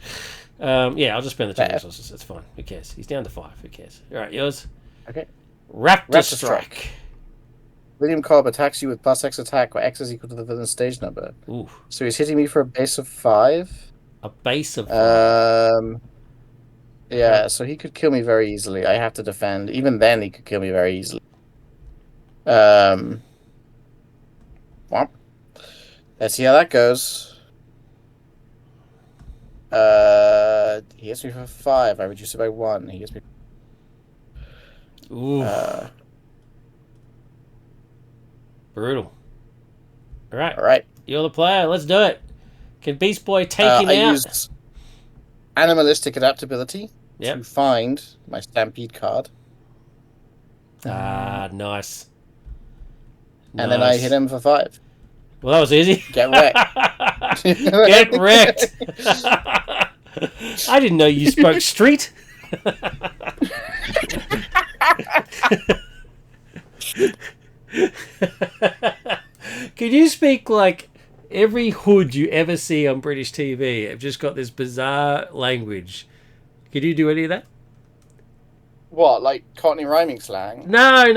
Speaker 1: Yeah, I'll just spend the 2 resources. That's fine. Who cares? He's down to 5. Who cares? All right, yours.
Speaker 2: Okay.
Speaker 1: Raptor Strike.
Speaker 2: William Cobb attacks you with +X attack, where X is equal to the villain's stage number.
Speaker 1: Ooh.
Speaker 2: So he's hitting me for a base of 5.
Speaker 1: A base of 5.
Speaker 2: Yeah, so he could kill me very easily. I have to defend. Even then, he could kill me very easily. Well, let's see how that goes. He hits me for 5. I reduce it by 1. He hits me.
Speaker 1: Ooh. Brutal. All right. You're the player. Let's do it. Can Beast Boy take him out?
Speaker 2: I used animalistic adaptability to find my Stampede card.
Speaker 1: Nice.
Speaker 2: And then I hit him for 5.
Speaker 1: Well, that was easy.
Speaker 2: Get wrecked.
Speaker 1: Get wrecked. I didn't know you spoke street. Can you speak like every hood you ever see on British TV? Have just got this bizarre language. Can you do any of that?
Speaker 2: What, like Cockney rhyming slang?
Speaker 1: No,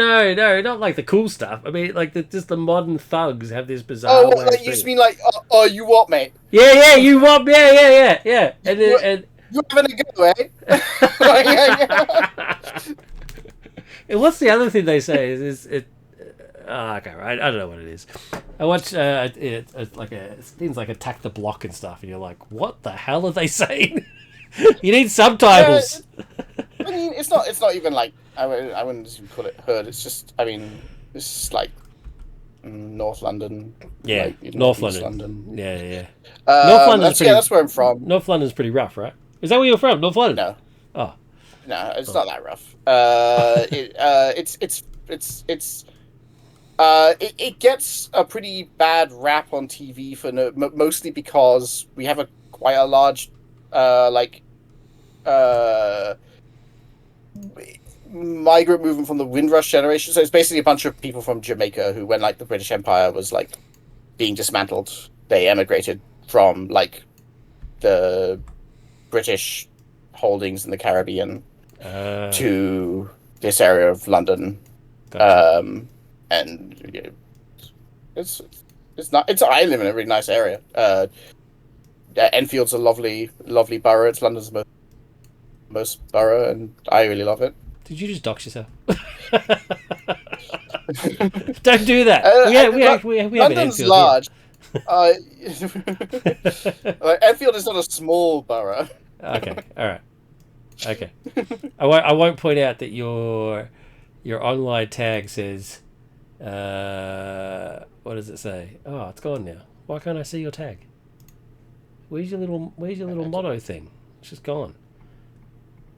Speaker 1: not like the cool stuff. I mean, like just the modern thugs have this bizarre.
Speaker 2: Oh, like, you just mean like, you what, mate?
Speaker 1: Yeah, you what? Yeah. And
Speaker 2: you having a go, eh?
Speaker 1: And what's the other thing they say? Is it? Okay, right. I don't know what it is. I watch it's like things like Attack the Block and stuff, and you're like, what the hell are they saying? You need subtitles.
Speaker 2: I mean, it's not even like I wouldn't even call it hood. It's just, I mean, it's just like North London.
Speaker 1: Yeah,
Speaker 2: like,
Speaker 1: North
Speaker 2: East
Speaker 1: London. Yeah. North London's
Speaker 2: that's where I'm from.
Speaker 1: North London's pretty rough, right? Is that where you're from? North London?
Speaker 2: No.
Speaker 1: Oh.
Speaker 2: No, it's not that rough. It gets a pretty bad rap on TV for mostly because we have quite a large migrant movement from the Windrush generation. So it's basically a bunch of people from Jamaica who, when like the British Empire was like being dismantled, they emigrated from like the British holdings in the Caribbean to this area of London.
Speaker 1: Gotcha.
Speaker 2: And you know, I live in a really nice area. Enfield's a lovely borough. It's London's most borough, and I really love it.
Speaker 1: Did you just dox yourself? Don't do that. We have
Speaker 2: London's
Speaker 1: Enfield
Speaker 2: large. Enfield is not a small borough.
Speaker 1: Okay, all right. Okay, I won't point out that your online tag says, what does it say? Oh, it's gone now. Why can't I see your tag? Where's your little motto thing? It's just gone.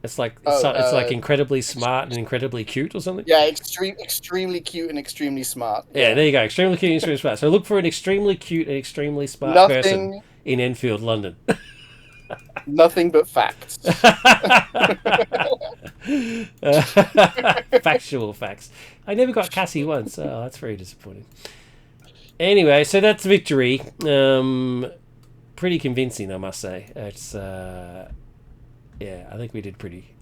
Speaker 1: It's like it's like incredibly smart and incredibly cute or something.
Speaker 2: Yeah, extremely cute and extremely smart.
Speaker 1: Yeah, there you go. Extremely cute and extremely smart. So look for an extremely cute and extremely smart person in Enfield, London.
Speaker 2: Nothing but facts.
Speaker 1: Factual facts. I never got Cassie once. Oh, that's very disappointing. Anyway, so that's victory. Pretty convincing, I must say. It's I think we did pretty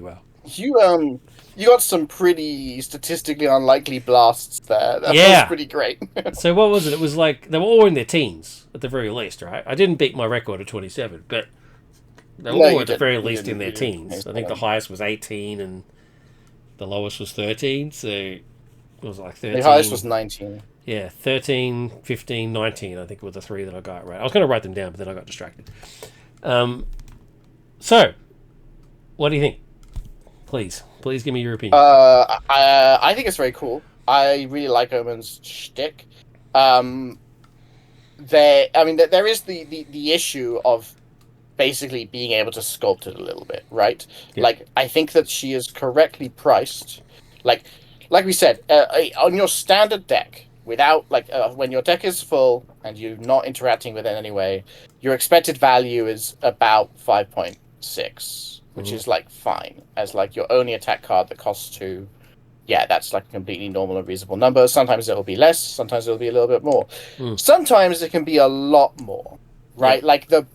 Speaker 1: well.
Speaker 2: You got some pretty statistically unlikely blasts there. That was pretty great.
Speaker 1: So what was it? It was like they were all in their teens at the very least, right? I didn't beat my record of 27, but they were all at the very least in their teens. I think the highest was 18 and the lowest was 13, so it was like 13.
Speaker 2: The highest was 19.
Speaker 1: Yeah, 13, 15, 19, I think were the three that I got right. I was going to write them down, but then I got distracted. So, what do you think? Please give me your opinion.
Speaker 2: I think it's very cool. I really like Omen's shtick. There is the issue of basically being able to sculpt it a little bit, right? Yeah. Like, I think that she is correctly priced. Like we said, on your standard deck, without when your deck is full and you're not interacting with it in any way, your expected value is about 5.6, which is like fine as like your only attack card that costs 2. Yeah, that's like a completely normal and reasonable number. Sometimes it'll be less, sometimes it'll be a little bit more. Sometimes it can be a lot more, right? Yeah. Like the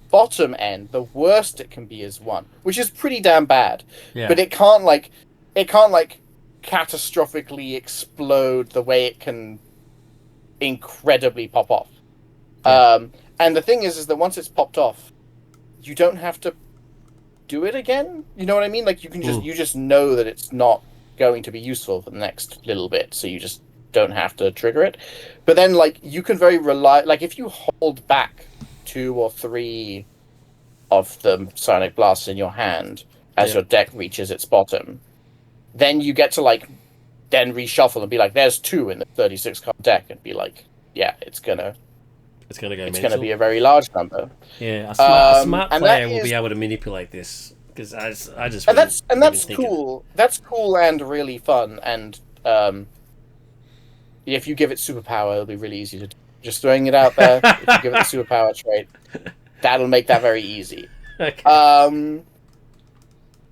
Speaker 2: bottom end, the worst it can be is 1, which is pretty damn bad. Yeah. But it can't it can't like catastrophically explode the way it can incredibly pop off.
Speaker 1: Yeah.
Speaker 2: And the thing is that once it's popped off, you don't have to do it again. You know what I mean? Like you just know that it's not going to be useful for the next little bit, so you just don't have to trigger it. But then like you can like if you hold back 2 or 3 of the Sonic Blasts in your hand as your deck reaches its bottom, then you get to like then reshuffle and be like, there's 2 in the 36 card deck, and be like, yeah, it's gonna be a very large number.
Speaker 1: Yeah, a smart
Speaker 2: and
Speaker 1: player will be able to manipulate this, because I just
Speaker 2: that's cool. That's cool and really fun. And if you give it superpower, it'll be really easy to do. Just throwing it out there. If you give it the superpower trait, that'll make that very easy.
Speaker 1: Okay.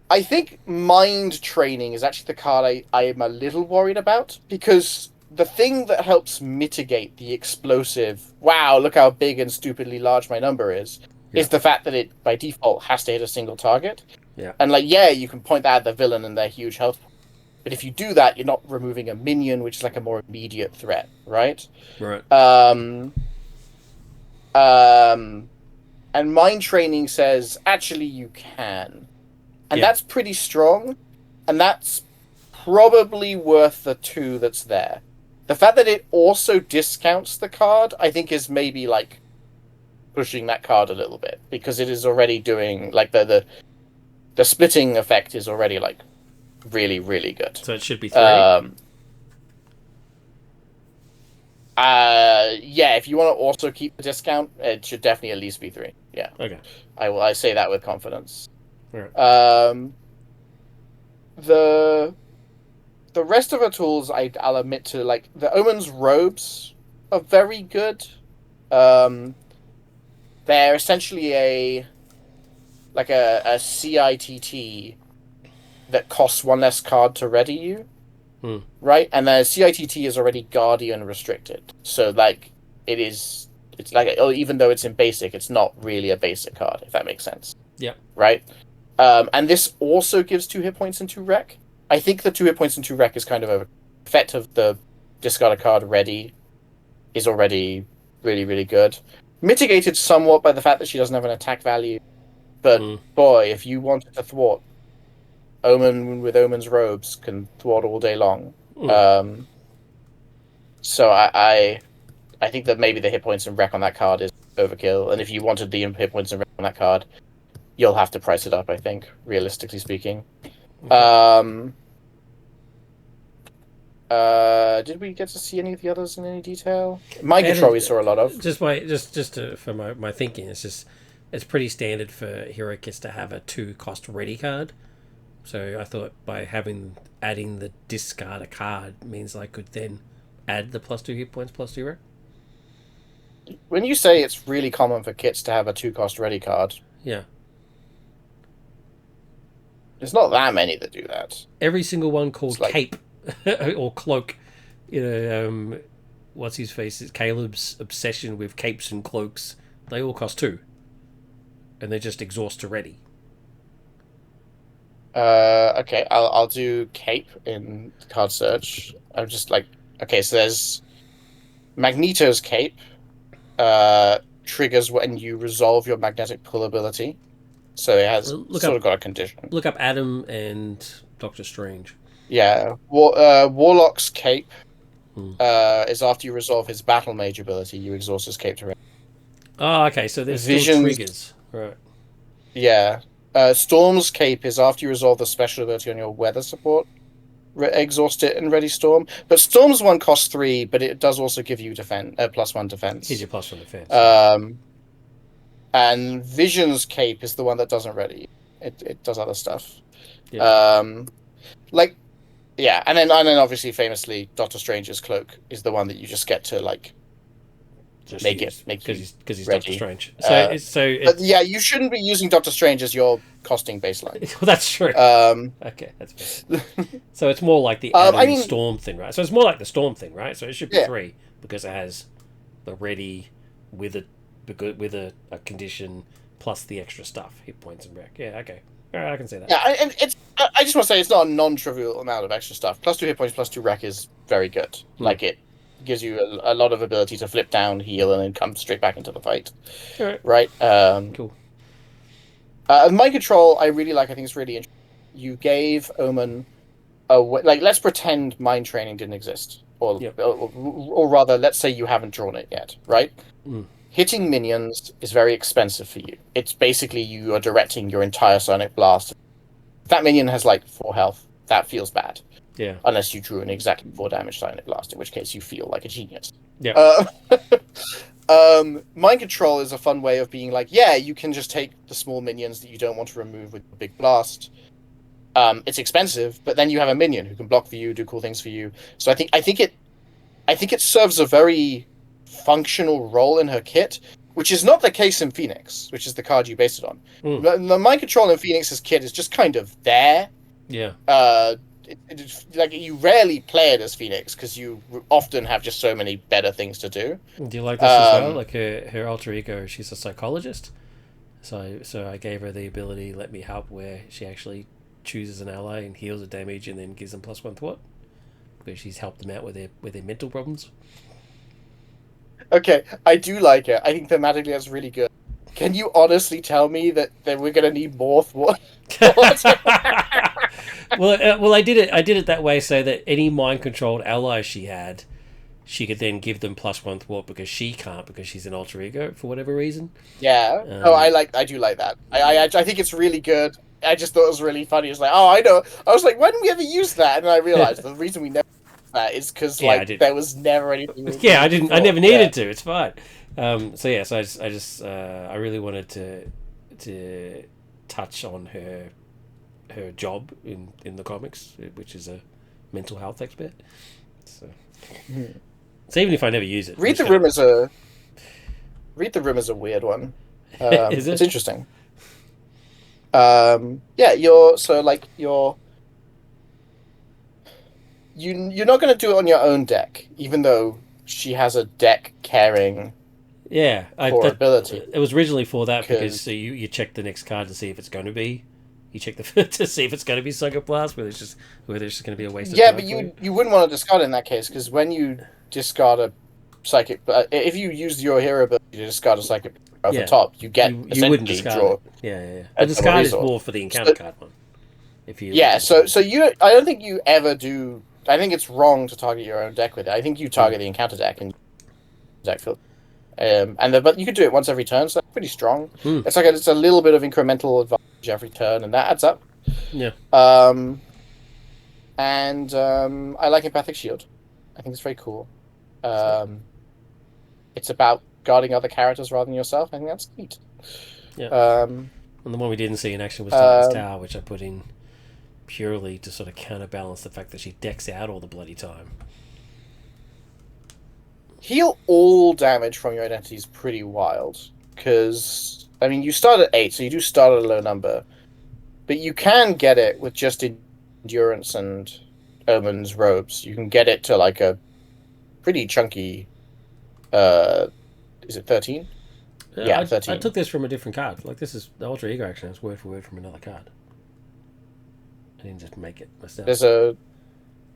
Speaker 2: I think Mind Training is actually the card I am a little worried about, because the thing that helps mitigate the explosive, wow, look how big and stupidly large my number is the fact that it, by default, has to hit a single target.
Speaker 1: Yeah.
Speaker 2: And, like, yeah, you can point that at the villain and their huge health. But if you do that, you're not removing a minion, which is, like, a more immediate threat, right?
Speaker 1: Right.
Speaker 2: And Mind Training says, actually, you can. And that's pretty strong. And that's probably worth the 2 that's there. The fact that it also discounts the card, I think, is maybe, like, pushing that card a little bit. Because it is already doing, like, the splitting effect is already, like, really, really good.
Speaker 1: So it should be 3?
Speaker 2: Yeah, if you want to also keep the discount, it should definitely at least be 3. Yeah.
Speaker 1: Okay.
Speaker 2: I say that with confidence.
Speaker 1: Right.
Speaker 2: The rest of her tools, I'll admit to, like, the Omen's robes are very good. They're essentially a CITT that costs 1 less card to ready you. Right? And the CITT is already Guardian restricted. So, like, it's like, even though it's in basic, it's not really a basic card, if that makes sense.
Speaker 1: Yeah.
Speaker 2: Right? And this also gives 2 hit points and 2 rec. I think the 2 hit points and 2 rec is kind of a effect of the discard a card ready is already really, really good. Mitigated somewhat by the fact that she doesn't have an attack value. But boy, if you wanted to thwart, Omen with Omen's robes can thwart all day long. So I think that maybe the hit points and rec on that card is overkill. And if you wanted the hit points and rec on that card, you'll have to price it up, I think, realistically speaking. Did we get to see any of the others in any detail? Mind Control we saw a lot of.
Speaker 1: For my thinking, it's pretty standard for hero kits to have a 2 cost ready card. So I thought by adding the discard a card means I could then add the +2 hit points, +2 rec.
Speaker 2: When you say it's really common for kits to have a 2 cost ready card,
Speaker 1: yeah,
Speaker 2: there's not that many that do that.
Speaker 1: Every single one called Cape or Cloak, what's his face? It's Caleb's obsession with capes and cloaks. They all cost 2, and they're just exhaust to ready.
Speaker 2: Okay, I'll do Cape in card search. I'm just like, okay, so there's Magneto's Cape. Triggers when you resolve your magnetic pull ability. So it has got a condition.
Speaker 1: Look up Adam and Doctor Strange.
Speaker 2: Yeah. Warlock's Cape is after you resolve his battle mage ability, you exhaust his cape to ready.
Speaker 1: Oh, okay, so there's still triggers. Right.
Speaker 2: Yeah. Storm's Cape is after you resolve the special ability on your weather support. Exhaust it and ready Storm. But Storm's one costs 3, but it does also give you +1 defense.
Speaker 1: Gives you +1 defense.
Speaker 2: And Vision's Cape is the one that doesn't ready. It does other stuff.
Speaker 1: Yeah.
Speaker 2: And then obviously famously Doctor Strange's Cloak is the one that you just get to like make
Speaker 1: because he's
Speaker 2: ready.
Speaker 1: Doctor Strange.
Speaker 2: But yeah, you shouldn't be using Doctor Strange as your costing baseline.
Speaker 1: Well, that's true. Okay, that's fair. So it's more like the Storm thing, right? So it's more like the Storm thing, right? So it should be 3 because it has the ready with a condition plus the extra stuff, hit points and rec. Yeah, okay. I can say that.
Speaker 2: Yeah, and it's. I just want to say it's not a non-trivial amount of extra stuff. Plus 2 hit points, plus 2 rec is very good. Like it gives you a lot of ability to flip down, heal, and then come straight back into the fight. Right.
Speaker 1: Cool.
Speaker 2: Mind control, I really like. I think it's really interesting. You gave Omen like, let's pretend mind training didn't exist, or rather, let's say you haven't drawn it yet, right? Hitting minions is very expensive for you. It's basically you are directing your entire Sonic Blast. If that minion has like 4 health, that feels bad.
Speaker 1: Yeah.
Speaker 2: Unless you drew an exactly 4 damage Sonic Blast, in which case you feel like a genius.
Speaker 1: Yeah.
Speaker 2: Mind control is a fun way of being like, yeah, you can just take the small minions that you don't want to remove with a big blast. It's expensive, but then you have a minion who can block for you, do cool things for you. So I think it serves a very functional role in her kit, which is not the case in Phoenix, which is the card you based it on. The mind control in Phoenix's kit is just kind of there.
Speaker 1: Yeah.
Speaker 2: Like, you rarely play it as Phoenix because you often have just so many better things to do.
Speaker 1: Do you like this as well? Like her alter ego, she's a psychologist. So I gave her the ability, let me help, where she actually chooses an ally and heals the damage and then gives them +1 thwart, where she's helped them out with their mental problems.
Speaker 2: Okay, I do like it. I think thematically that's really good. Can you honestly tell me that we're gonna need more thwart?
Speaker 1: Well, I did it that way so that any mind controlled allies she had, she could then give them +1 thwart because she can't, because she's an alter ego for whatever reason.
Speaker 2: Yeah. I do like that. I think it's really good. I just thought it was really funny. It's like, oh, I know. I was like, when did we ever use that? And I realized the reason we never used that is because there was never anything.
Speaker 1: I never needed to. It's fine. I really wanted to touch on her job in the comics, which is a mental health expert. So even if I never use it,
Speaker 2: Read the Room is a weird one.
Speaker 1: Is it?
Speaker 2: It's interesting. You're not going to do it on your own deck, even though she has a deck carrying ability.
Speaker 1: It was originally for that because you check the next card to see if it's going to be. You check to see if it's going to be Psychic Blast, whether it's just going to be a waste of time.
Speaker 2: Yeah, but you wouldn't want to discard it in that case, because when you discard a Psychic, if you use your hero ability to discard a Psychic at the top, you get
Speaker 1: you wouldn't discard
Speaker 2: draw.
Speaker 1: It. Yeah. The discard is more for the encounter card one. If you
Speaker 2: I don't think you ever do. I think it's wrong to target your own deck with it. I think you target the encounter deck and deck field. But you could do it once every turn, so that's pretty strong. It's a little bit of incremental advantage every turn, and that adds up.
Speaker 1: Yeah.
Speaker 2: I like Empathic Shield. I think it's very cool. It's about guarding other characters rather than yourself. I think that's neat.
Speaker 1: Yeah. And the one we didn't see in action was Titan's Tower, which I put in purely to sort of counterbalance the fact that she decks out all the bloody time.
Speaker 2: Heal all damage from your identity is pretty wild, because you start at 8, so you do start at a low number, but you can get it with just endurance and Omen's robes. You can get it to like a pretty chunky. Is it 13? Yeah, 13.
Speaker 1: I took this from a different card. Like, this is the alter ego action. It's word for word from another card. I didn't just make it myself.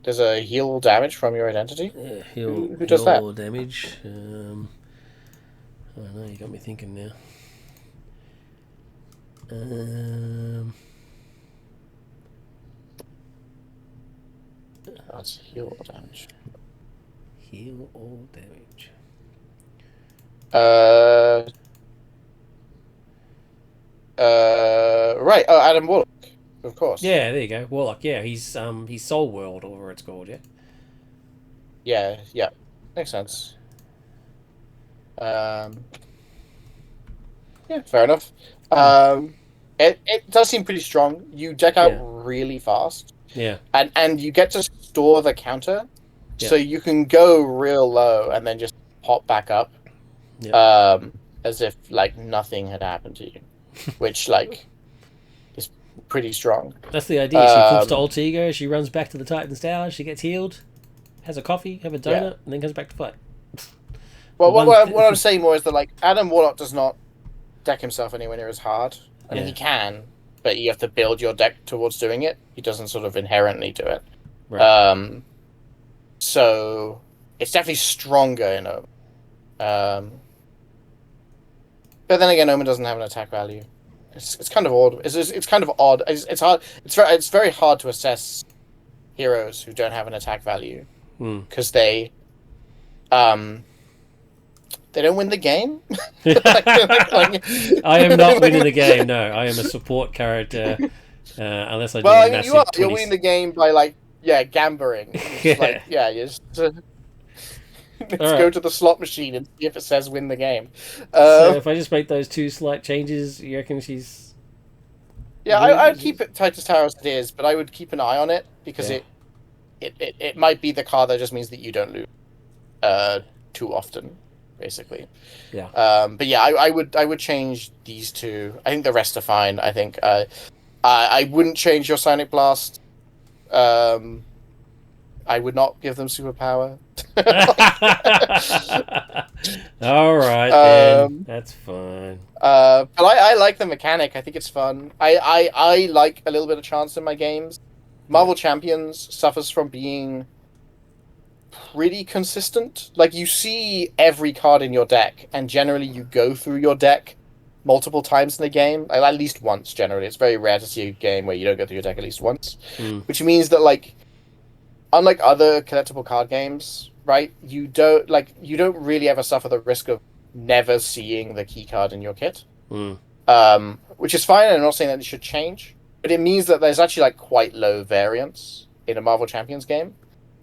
Speaker 2: There's a heal damage from your identity?
Speaker 1: Yeah,
Speaker 2: who does that?
Speaker 1: Heal damage. I don't know, you got me thinking now.
Speaker 2: That's heal damage.
Speaker 1: Heal all damage.
Speaker 2: Right. Oh, Adam Warlock, of course.
Speaker 1: Yeah, there you go. Warlock. Yeah, he's Soul World, or whatever it's called. Yeah.
Speaker 2: Yeah. Makes sense. Yeah, fair enough. It does seem pretty strong. You deck out really fast.
Speaker 1: Yeah.
Speaker 2: And you get to store the counter, so you can go real low and then just pop back up.
Speaker 1: Yeah.
Speaker 2: As if like nothing had happened to you, which like is pretty strong.
Speaker 1: That's the idea. She flips to alter ego. She runs back to the Titan's Tower. She gets healed, has a coffee, have a donut, and then comes back to fight.
Speaker 2: Well, what I'm saying more is that like Adam Warlock does not deck himself anywhere near as hard. I mean, he can, but you have to build your deck towards doing it. He doesn't sort of inherently do it.
Speaker 1: Right.
Speaker 2: So it's definitely stronger in Omen. But then again, Omen doesn't have an attack value. It's kind of odd. It's kind of odd. It's hard. It's very hard to assess heroes who don't have an attack value because they don't win the game.
Speaker 1: I am not winning the game. No, I am a support character. Unless I do a massive
Speaker 2: you're winning the game by gambling. Let's go to the slot machine and see if it says win the game.
Speaker 1: So if I just make those 2 slight changes, you reckon she's...
Speaker 2: Yeah, I'd keep it Titus Tower as it is, but I would keep an eye on it because it might be the card that just means that you don't lose too often, basically.
Speaker 1: Yeah.
Speaker 2: But yeah, I would change these 2. I think the rest are fine. I think I wouldn't change your Sonic Blast. I would not give them superpower.
Speaker 1: All right, then. That's fine.
Speaker 2: But I like the mechanic. I think it's fun. I like a little bit of chance in my games. Marvel Champions suffers from being pretty consistent. Like, you see every card in your deck, and generally you go through your deck multiple times in the game. At least once, generally. It's very rare to see a game where you don't go through your deck at least once. Which means that, like, unlike other collectible card games, right, you don't really ever suffer the risk of never seeing the key card in your kit. Which is fine, and I'm not saying that it should change, but it means that there's actually like quite low variance in a Marvel Champions game.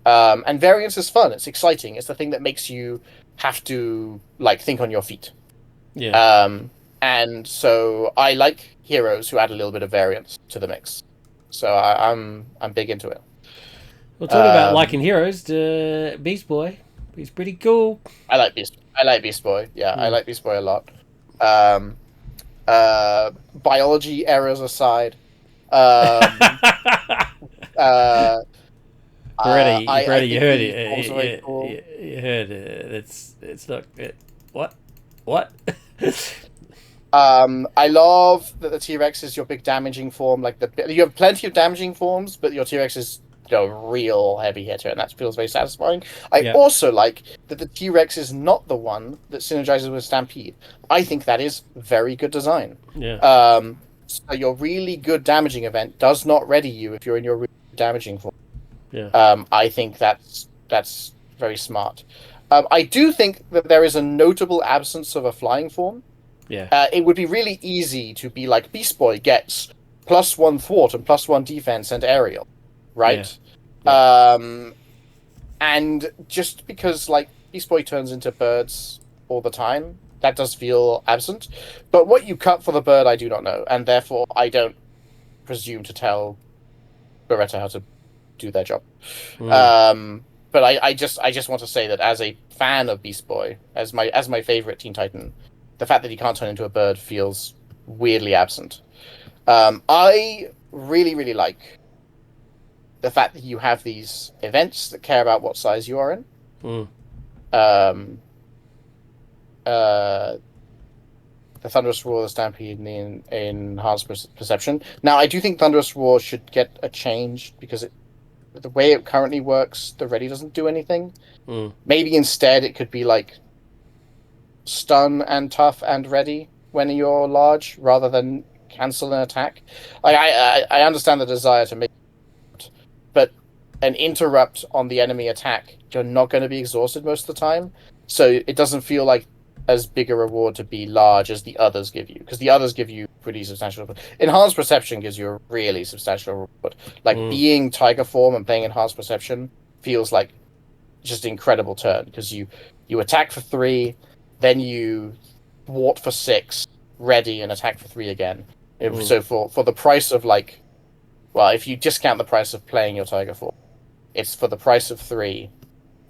Speaker 2: And variance is fun, it's exciting, it's the thing that makes you have to like think on your feet. And so I like heroes who add a little bit of variance to the mix. So I'm big into it.
Speaker 1: Well, talking about liking heroes, Beast Boy, he's pretty cool.
Speaker 2: I like Beast Boy. Yeah, I like Beast Boy a lot. Biology errors aside,
Speaker 1: Beretta, you heard it.
Speaker 2: Cool.
Speaker 1: You heard it. It's not it. What?
Speaker 2: I love that the T-Rex is your big damaging form. Like you have plenty of damaging forms, but your T-Rex is a real heavy hitter, and that feels very satisfying. I also like that the T-Rex is not the one that synergizes with Stampede. I think that is very good design. So your really good damaging event does not ready you if you're in your really damaging form. I think that's very smart. I do think that there is a notable absence of a flying form. It would be really easy to be like, Beast Boy gets +1 thwart and +1 defense and aerial. Right? And just because, like, Beast Boy turns into birds all the time, that does feel absent. But what you cut for the bird, I do not know, and therefore I don't presume to tell Beretta how to do their job. But I just want to say that as a fan of Beast Boy, as my favorite Teen Titan, the fact that he can't turn into a bird feels weirdly absent. I really, really like the fact that you have these events that care about what size you are in. The Thunderous Roar, the Stampede, and the Enhanced Perception. Now, I do think Thunderous Roar should get a change because the way it currently works, the ready doesn't do anything. Maybe instead it could be like stun and tough and ready when you're large, rather than cancel an attack. Like I understand the desire to make, but an interrupt on the enemy attack, you're not going to be exhausted most of the time, so it doesn't feel like as big a reward to be large as the others give you, because the others give you pretty substantial reward. Enhanced Perception gives you a really substantial reward. Like being Tiger Form and playing Enhanced Perception feels like just an incredible turn, because you attack for 3, then you thwart for 6, ready, and attack for 3 again. So for the price of, like, well, if you discount the price of playing your Tiger Form, it's for the price of 3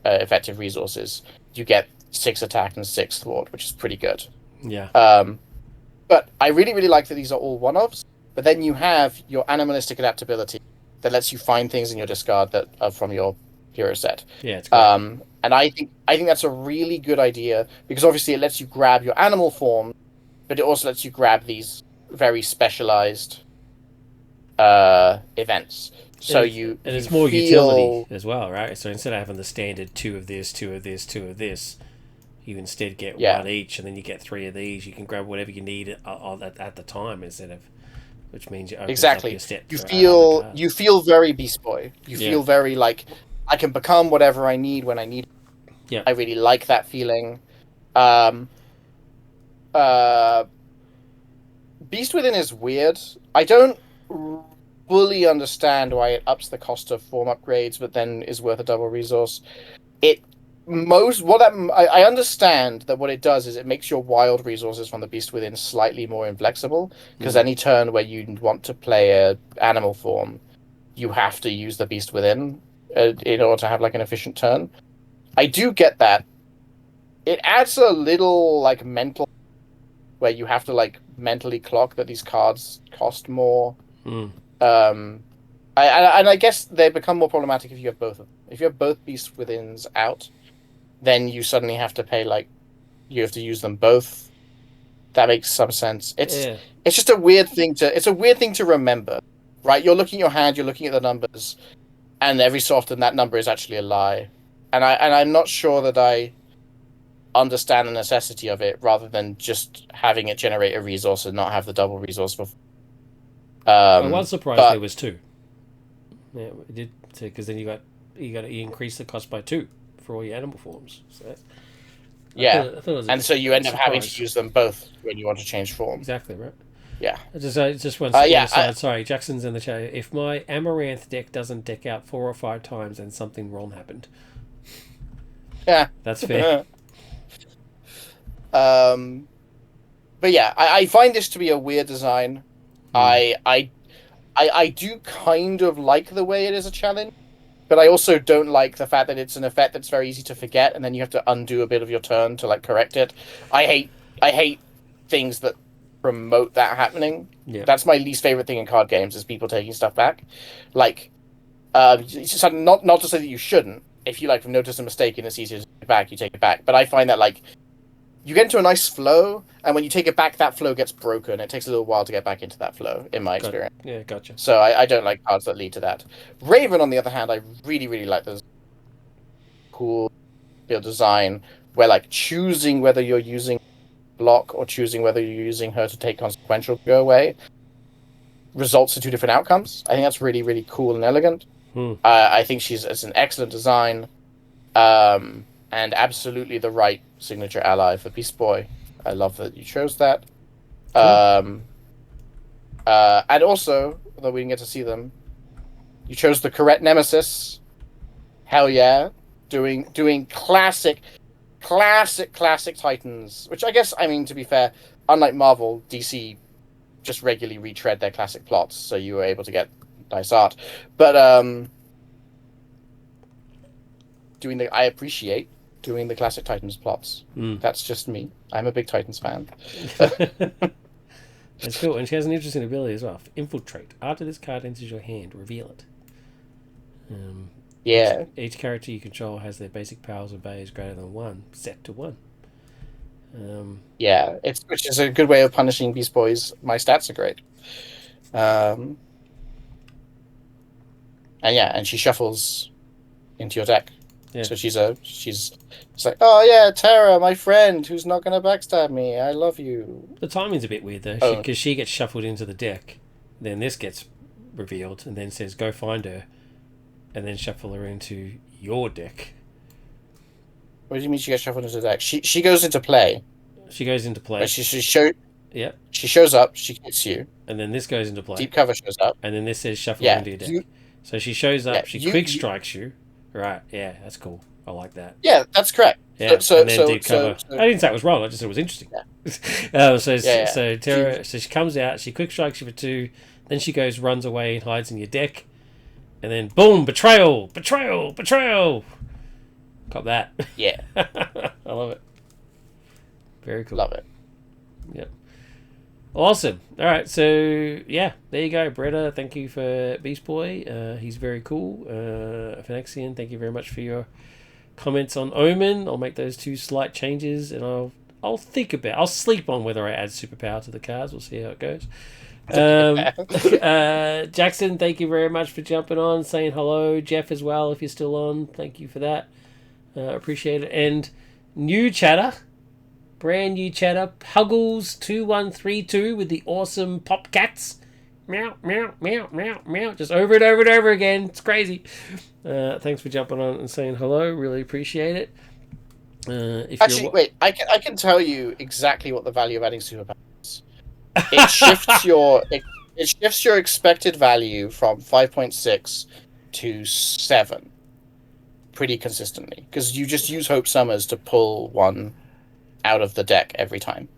Speaker 2: effective resources, you get 6 attack and 6 thwart, which is pretty good. But I really, really like that these are all one-offs, but then you have your animalistic adaptability that lets you find things in your discard that are from your hero set.
Speaker 1: It's great.
Speaker 2: And I think that's a really good idea, because obviously it lets you grab your animal form, but it also lets you grab these very specialized events. So
Speaker 1: and
Speaker 2: you
Speaker 1: it's more utility
Speaker 2: feel
Speaker 1: as well, right? So instead of having the standard 2 of this, 2 of this, 2 of this, you instead get
Speaker 2: yeah,
Speaker 1: 1 each, and then you get 3 of these. You can grab whatever you need at the time instead of, which means it opens up your
Speaker 2: exactly.
Speaker 1: set
Speaker 2: You
Speaker 1: for other
Speaker 2: feel
Speaker 1: cards.
Speaker 2: you feel very Beast Boy. You
Speaker 1: Yeah,
Speaker 2: feel very like I can become whatever I need when I need.
Speaker 1: yeah.
Speaker 2: I really like that feeling. Um, uh, Beast Within is weird. I don't fully understand why it ups the cost of form upgrades, but then is worth a double resource. It most what I understand that what it does is it makes your wild resources from the Beast Within slightly more inflexible, because any turn where you want to play a animal form, you have to use the Beast Within in order to have like an efficient turn. I do get that. It adds a little like mental where you have to like mentally clock that these cards cost more.
Speaker 1: Mm.
Speaker 2: Um, and I guess they become more problematic if you have both of them. If you have both Beast Withins out, then you suddenly have to pay like you have to use them both. That makes some sense.
Speaker 1: Yeah.
Speaker 2: It's just a weird thing to remember, right? You're looking at your hand, you're looking at the numbers, and every so often that number is actually a lie. And I'm not sure that I understand the necessity of it, rather than just having it generate a resource and not have the double resource for.
Speaker 1: I was surprised there
Speaker 2: But
Speaker 1: was 2. Yeah, it did, because then you increase the cost by 2 for all your animal forms. So
Speaker 2: yeah,
Speaker 1: I thought it was
Speaker 2: and so you end up having to
Speaker 1: surprise.
Speaker 2: use them both when you want to change form.
Speaker 1: Exactly right.
Speaker 2: Yeah.
Speaker 1: Just one
Speaker 2: Yeah.
Speaker 1: aside. Sorry, Jackson's in the chat. If my Amaranth deck doesn't deck out 4 or 5 times, then something wrong happened.
Speaker 2: Yeah.
Speaker 1: That's fair.
Speaker 2: But yeah, I find this to be a weird design. I do kind of like the way it is a challenge, but I also don't like the fact that it's an effect that's very easy to forget, and then you have to undo a bit of your turn to like correct it. I hate things that promote that happening.
Speaker 1: Yeah.
Speaker 2: That's my least favorite thing in card games, is people taking stuff back. Like, it's just not to say that you shouldn't. If you like notice a mistake and it's easier to take it back, you take it back. But I find that like you get into a nice flow, and when you take it back, that flow gets broken. It takes a little while to get back into that flow, in my experience.
Speaker 1: Yeah, gotcha.
Speaker 2: So I don't like cards that lead to that. Raven, on the other hand, I really, really like this cool design where like choosing whether you're using block or choosing whether you're using her to take consequential to go away results in 2 different outcomes. I think that's really, really cool and elegant. I think it's an excellent design, and absolutely the right signature ally for Beast Boy. I love that you chose that. Cool. And also, although we didn't get to see them, you chose the correct nemesis. Hell yeah. Doing classic Titans, which I guess, I mean, to be fair, unlike Marvel, DC just regularly retread their classic plots, so you were able to get nice art. But I appreciate doing the classic Titans plots. That's just me. I'm a big Titans fan.
Speaker 1: That's cool. And she has an interesting ability as well. Infiltrate. After this card enters your hand, reveal it.
Speaker 2: Yeah.
Speaker 1: Each character you control has their basic powers or values greater than 1, set to 1.
Speaker 2: Yeah, which is a good way of punishing Beast Boys. My stats are great. And she shuffles into your deck. Yeah. So she's like, oh yeah, Tara, my friend, who's not gonna backstab me. I love you.
Speaker 1: The timing's a bit weird though, because she gets shuffled into the deck, then this gets revealed, and then says go find her, and then shuffle her into your deck.
Speaker 2: What do you mean she gets shuffled into the deck? She goes into play.
Speaker 1: She goes into play.
Speaker 2: Yeah. She shows up. She hits you.
Speaker 1: And then this goes into play.
Speaker 2: Deep cover shows up.
Speaker 1: And then this says shuffle into your deck. So she shows up. She quick strikes you. Right. Yeah, that's cool. I like that.
Speaker 2: Yeah, that's correct.
Speaker 1: Yeah. And then deep cover. I didn't say it was wrong. I just said it was interesting. Yeah. So Tara. So she comes out. She quick strikes you for 2. Then she runs away and hides in your deck. And then boom! Betrayal! Betrayal! Betrayal! Got that.
Speaker 2: Yeah.
Speaker 1: I love it. Very cool.
Speaker 2: Love it.
Speaker 1: Yep. Awesome. All right. So, yeah, there you go. Beretta, thank you for Beast Boy. He's very cool. Phenexian, thank you very much for your comments on Omen. I'll make those 2 slight changes, and I'll sleep on whether I add superpower to the cards. We'll see how it goes. Jackson, thank you very much for jumping on, saying hello. Jeff as well, if you're still on, thank you for that. Appreciate it. And new chatter, brand new chatter, Huggles2132 with the awesome pop cats. Meow, meow, meow, meow, meow. Just over and over and over again. It's crazy. Thanks for jumping on and saying hello. Really appreciate it.
Speaker 2: Actually, wait. I can tell you exactly what the value of adding superpowers is. It shifts your expected value from 5.6 to 7 pretty consistently, because you just use Hope Summers to pull one out of the deck every time.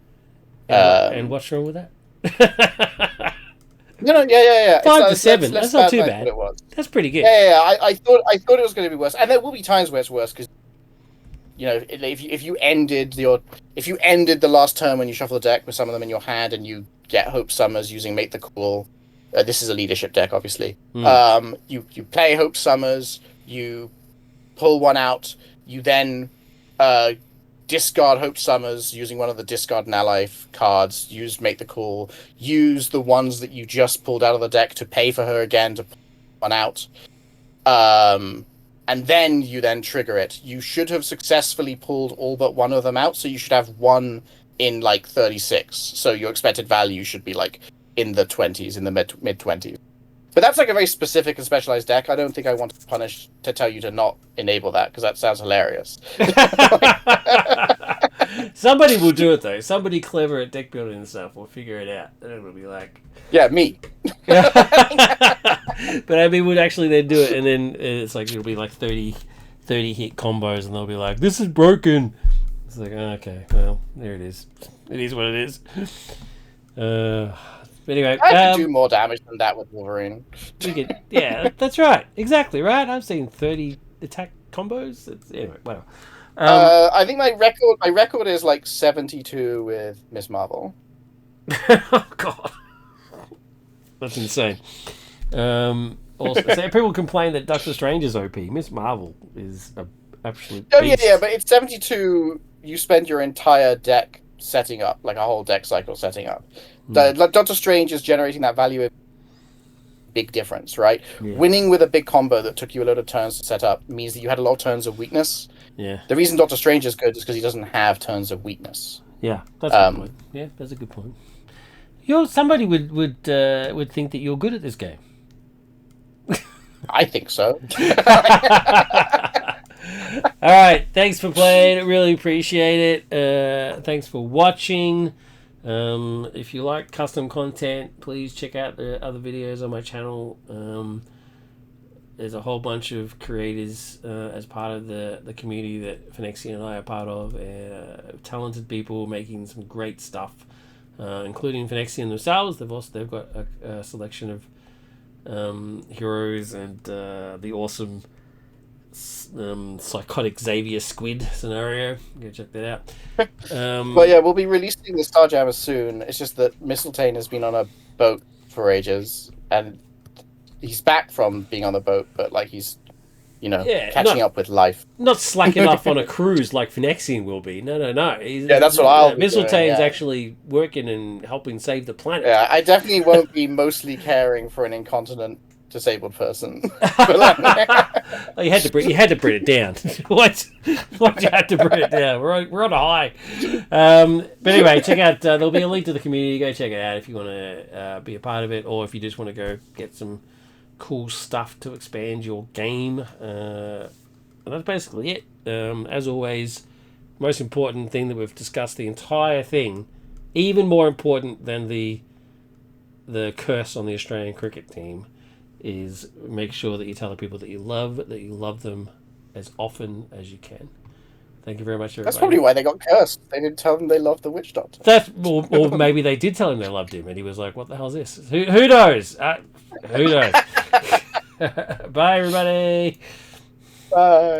Speaker 1: And what's wrong with that?
Speaker 2: No, yeah.
Speaker 1: 5 to 7. That's not too bad. That's pretty good.
Speaker 2: Yeah. I thought it was going to be worse, and there will be times where it's worse because, you know, if you ended the last turn when you shuffle the deck with some of them in your hand and you get Hope Summers using Make the Call. This is a leadership deck, obviously. You play Hope Summers, you pull one out, you then discard Hope Summers using one of the discard an ally cards, use Make the Call, use the ones that you just pulled out of the deck to pay for her again to pull one out. And then you trigger it. You should have successfully pulled all but one of them out, so you should have one in like 36. So your expected value should be like in the 20s, in the mid 20s. But that's like a very specific and specialized deck. I don't think I want to tell you to not enable that, because that sounds hilarious.
Speaker 1: Somebody will do it though. Somebody clever at deck building and stuff will figure it out. And it'll be like,
Speaker 2: yeah, me.
Speaker 1: But I mean, would actually then do it, and then it's like it'll be like 30 hit combos, and they'll be like, "This is broken." It's like, okay, well, there it is. It is what it is. Anyway,
Speaker 2: I could do more damage than that with Wolverine.
Speaker 1: Yeah, that's right. Exactly right. I've seen 30 attack combos. Anyway, whatever.
Speaker 2: I think my record is like 72 with Miss Marvel.
Speaker 1: Oh God, that's insane. Also, so people complain that Doctor Strange is OP. Miss Marvel is an absolute beast.
Speaker 2: Yeah, but it's 72. You spend your entire deck setting up, like a whole deck cycle setting up. Doctor Strange is generating that value. A big difference, right? Yeah. Winning with a big combo that took you a lot of turns to set up means that you had a lot of turns of weakness.
Speaker 1: Yeah.
Speaker 2: The reason Doctor Strange is good is because he doesn't have turns of weakness.
Speaker 1: Yeah, that's a good point. Yeah, that's a good point. Somebody would think that you're good at this game.
Speaker 2: I think so.
Speaker 1: All right, thanks for playing. Really appreciate it. Thanks for watching. If you like custom content, please check out the other videos on my channel. There's a whole bunch of creators as part of the community that Phenexian and I are part of. Talented people making some great stuff, including Phenexian themselves. They've got a selection of heroes and the awesome psychotic Xavier Squid scenario. Go check that out.
Speaker 2: Well, yeah, we'll be releasing the Starjammer soon. It's just that Mistletoe has been on a boat for ages, and he's back from being on the boat, but like he's, catching up with life.
Speaker 1: Not slacking off on a cruise like Phenexian will be. No.
Speaker 2: That's what I'll be
Speaker 1: Mistletoe
Speaker 2: doing,
Speaker 1: is actually working and helping save the planet.
Speaker 2: Yeah, I definitely won't be mostly caring for an incontinent disabled person.
Speaker 1: Oh, you had to bring it down. What you had to bring it down? We're on a high. But anyway, check out. There'll be a link to the community. Go check it out if you want to be a part of it, or if you just want to go get some cool stuff to expand your game. And that's basically it. As always, most important thing that we've discussed the entire thing, even more important than the curse on the Australian cricket team, is make sure that you tell the people that you love them as often as you can. Thank you very much, everybody.
Speaker 2: That's probably why they got cursed. They didn't tell them they loved the witch doctor.
Speaker 1: Or maybe they did tell him they loved him, and he was like, "What the hell is this? Who knows? Who knows?" Bye, everybody.
Speaker 2: Bye.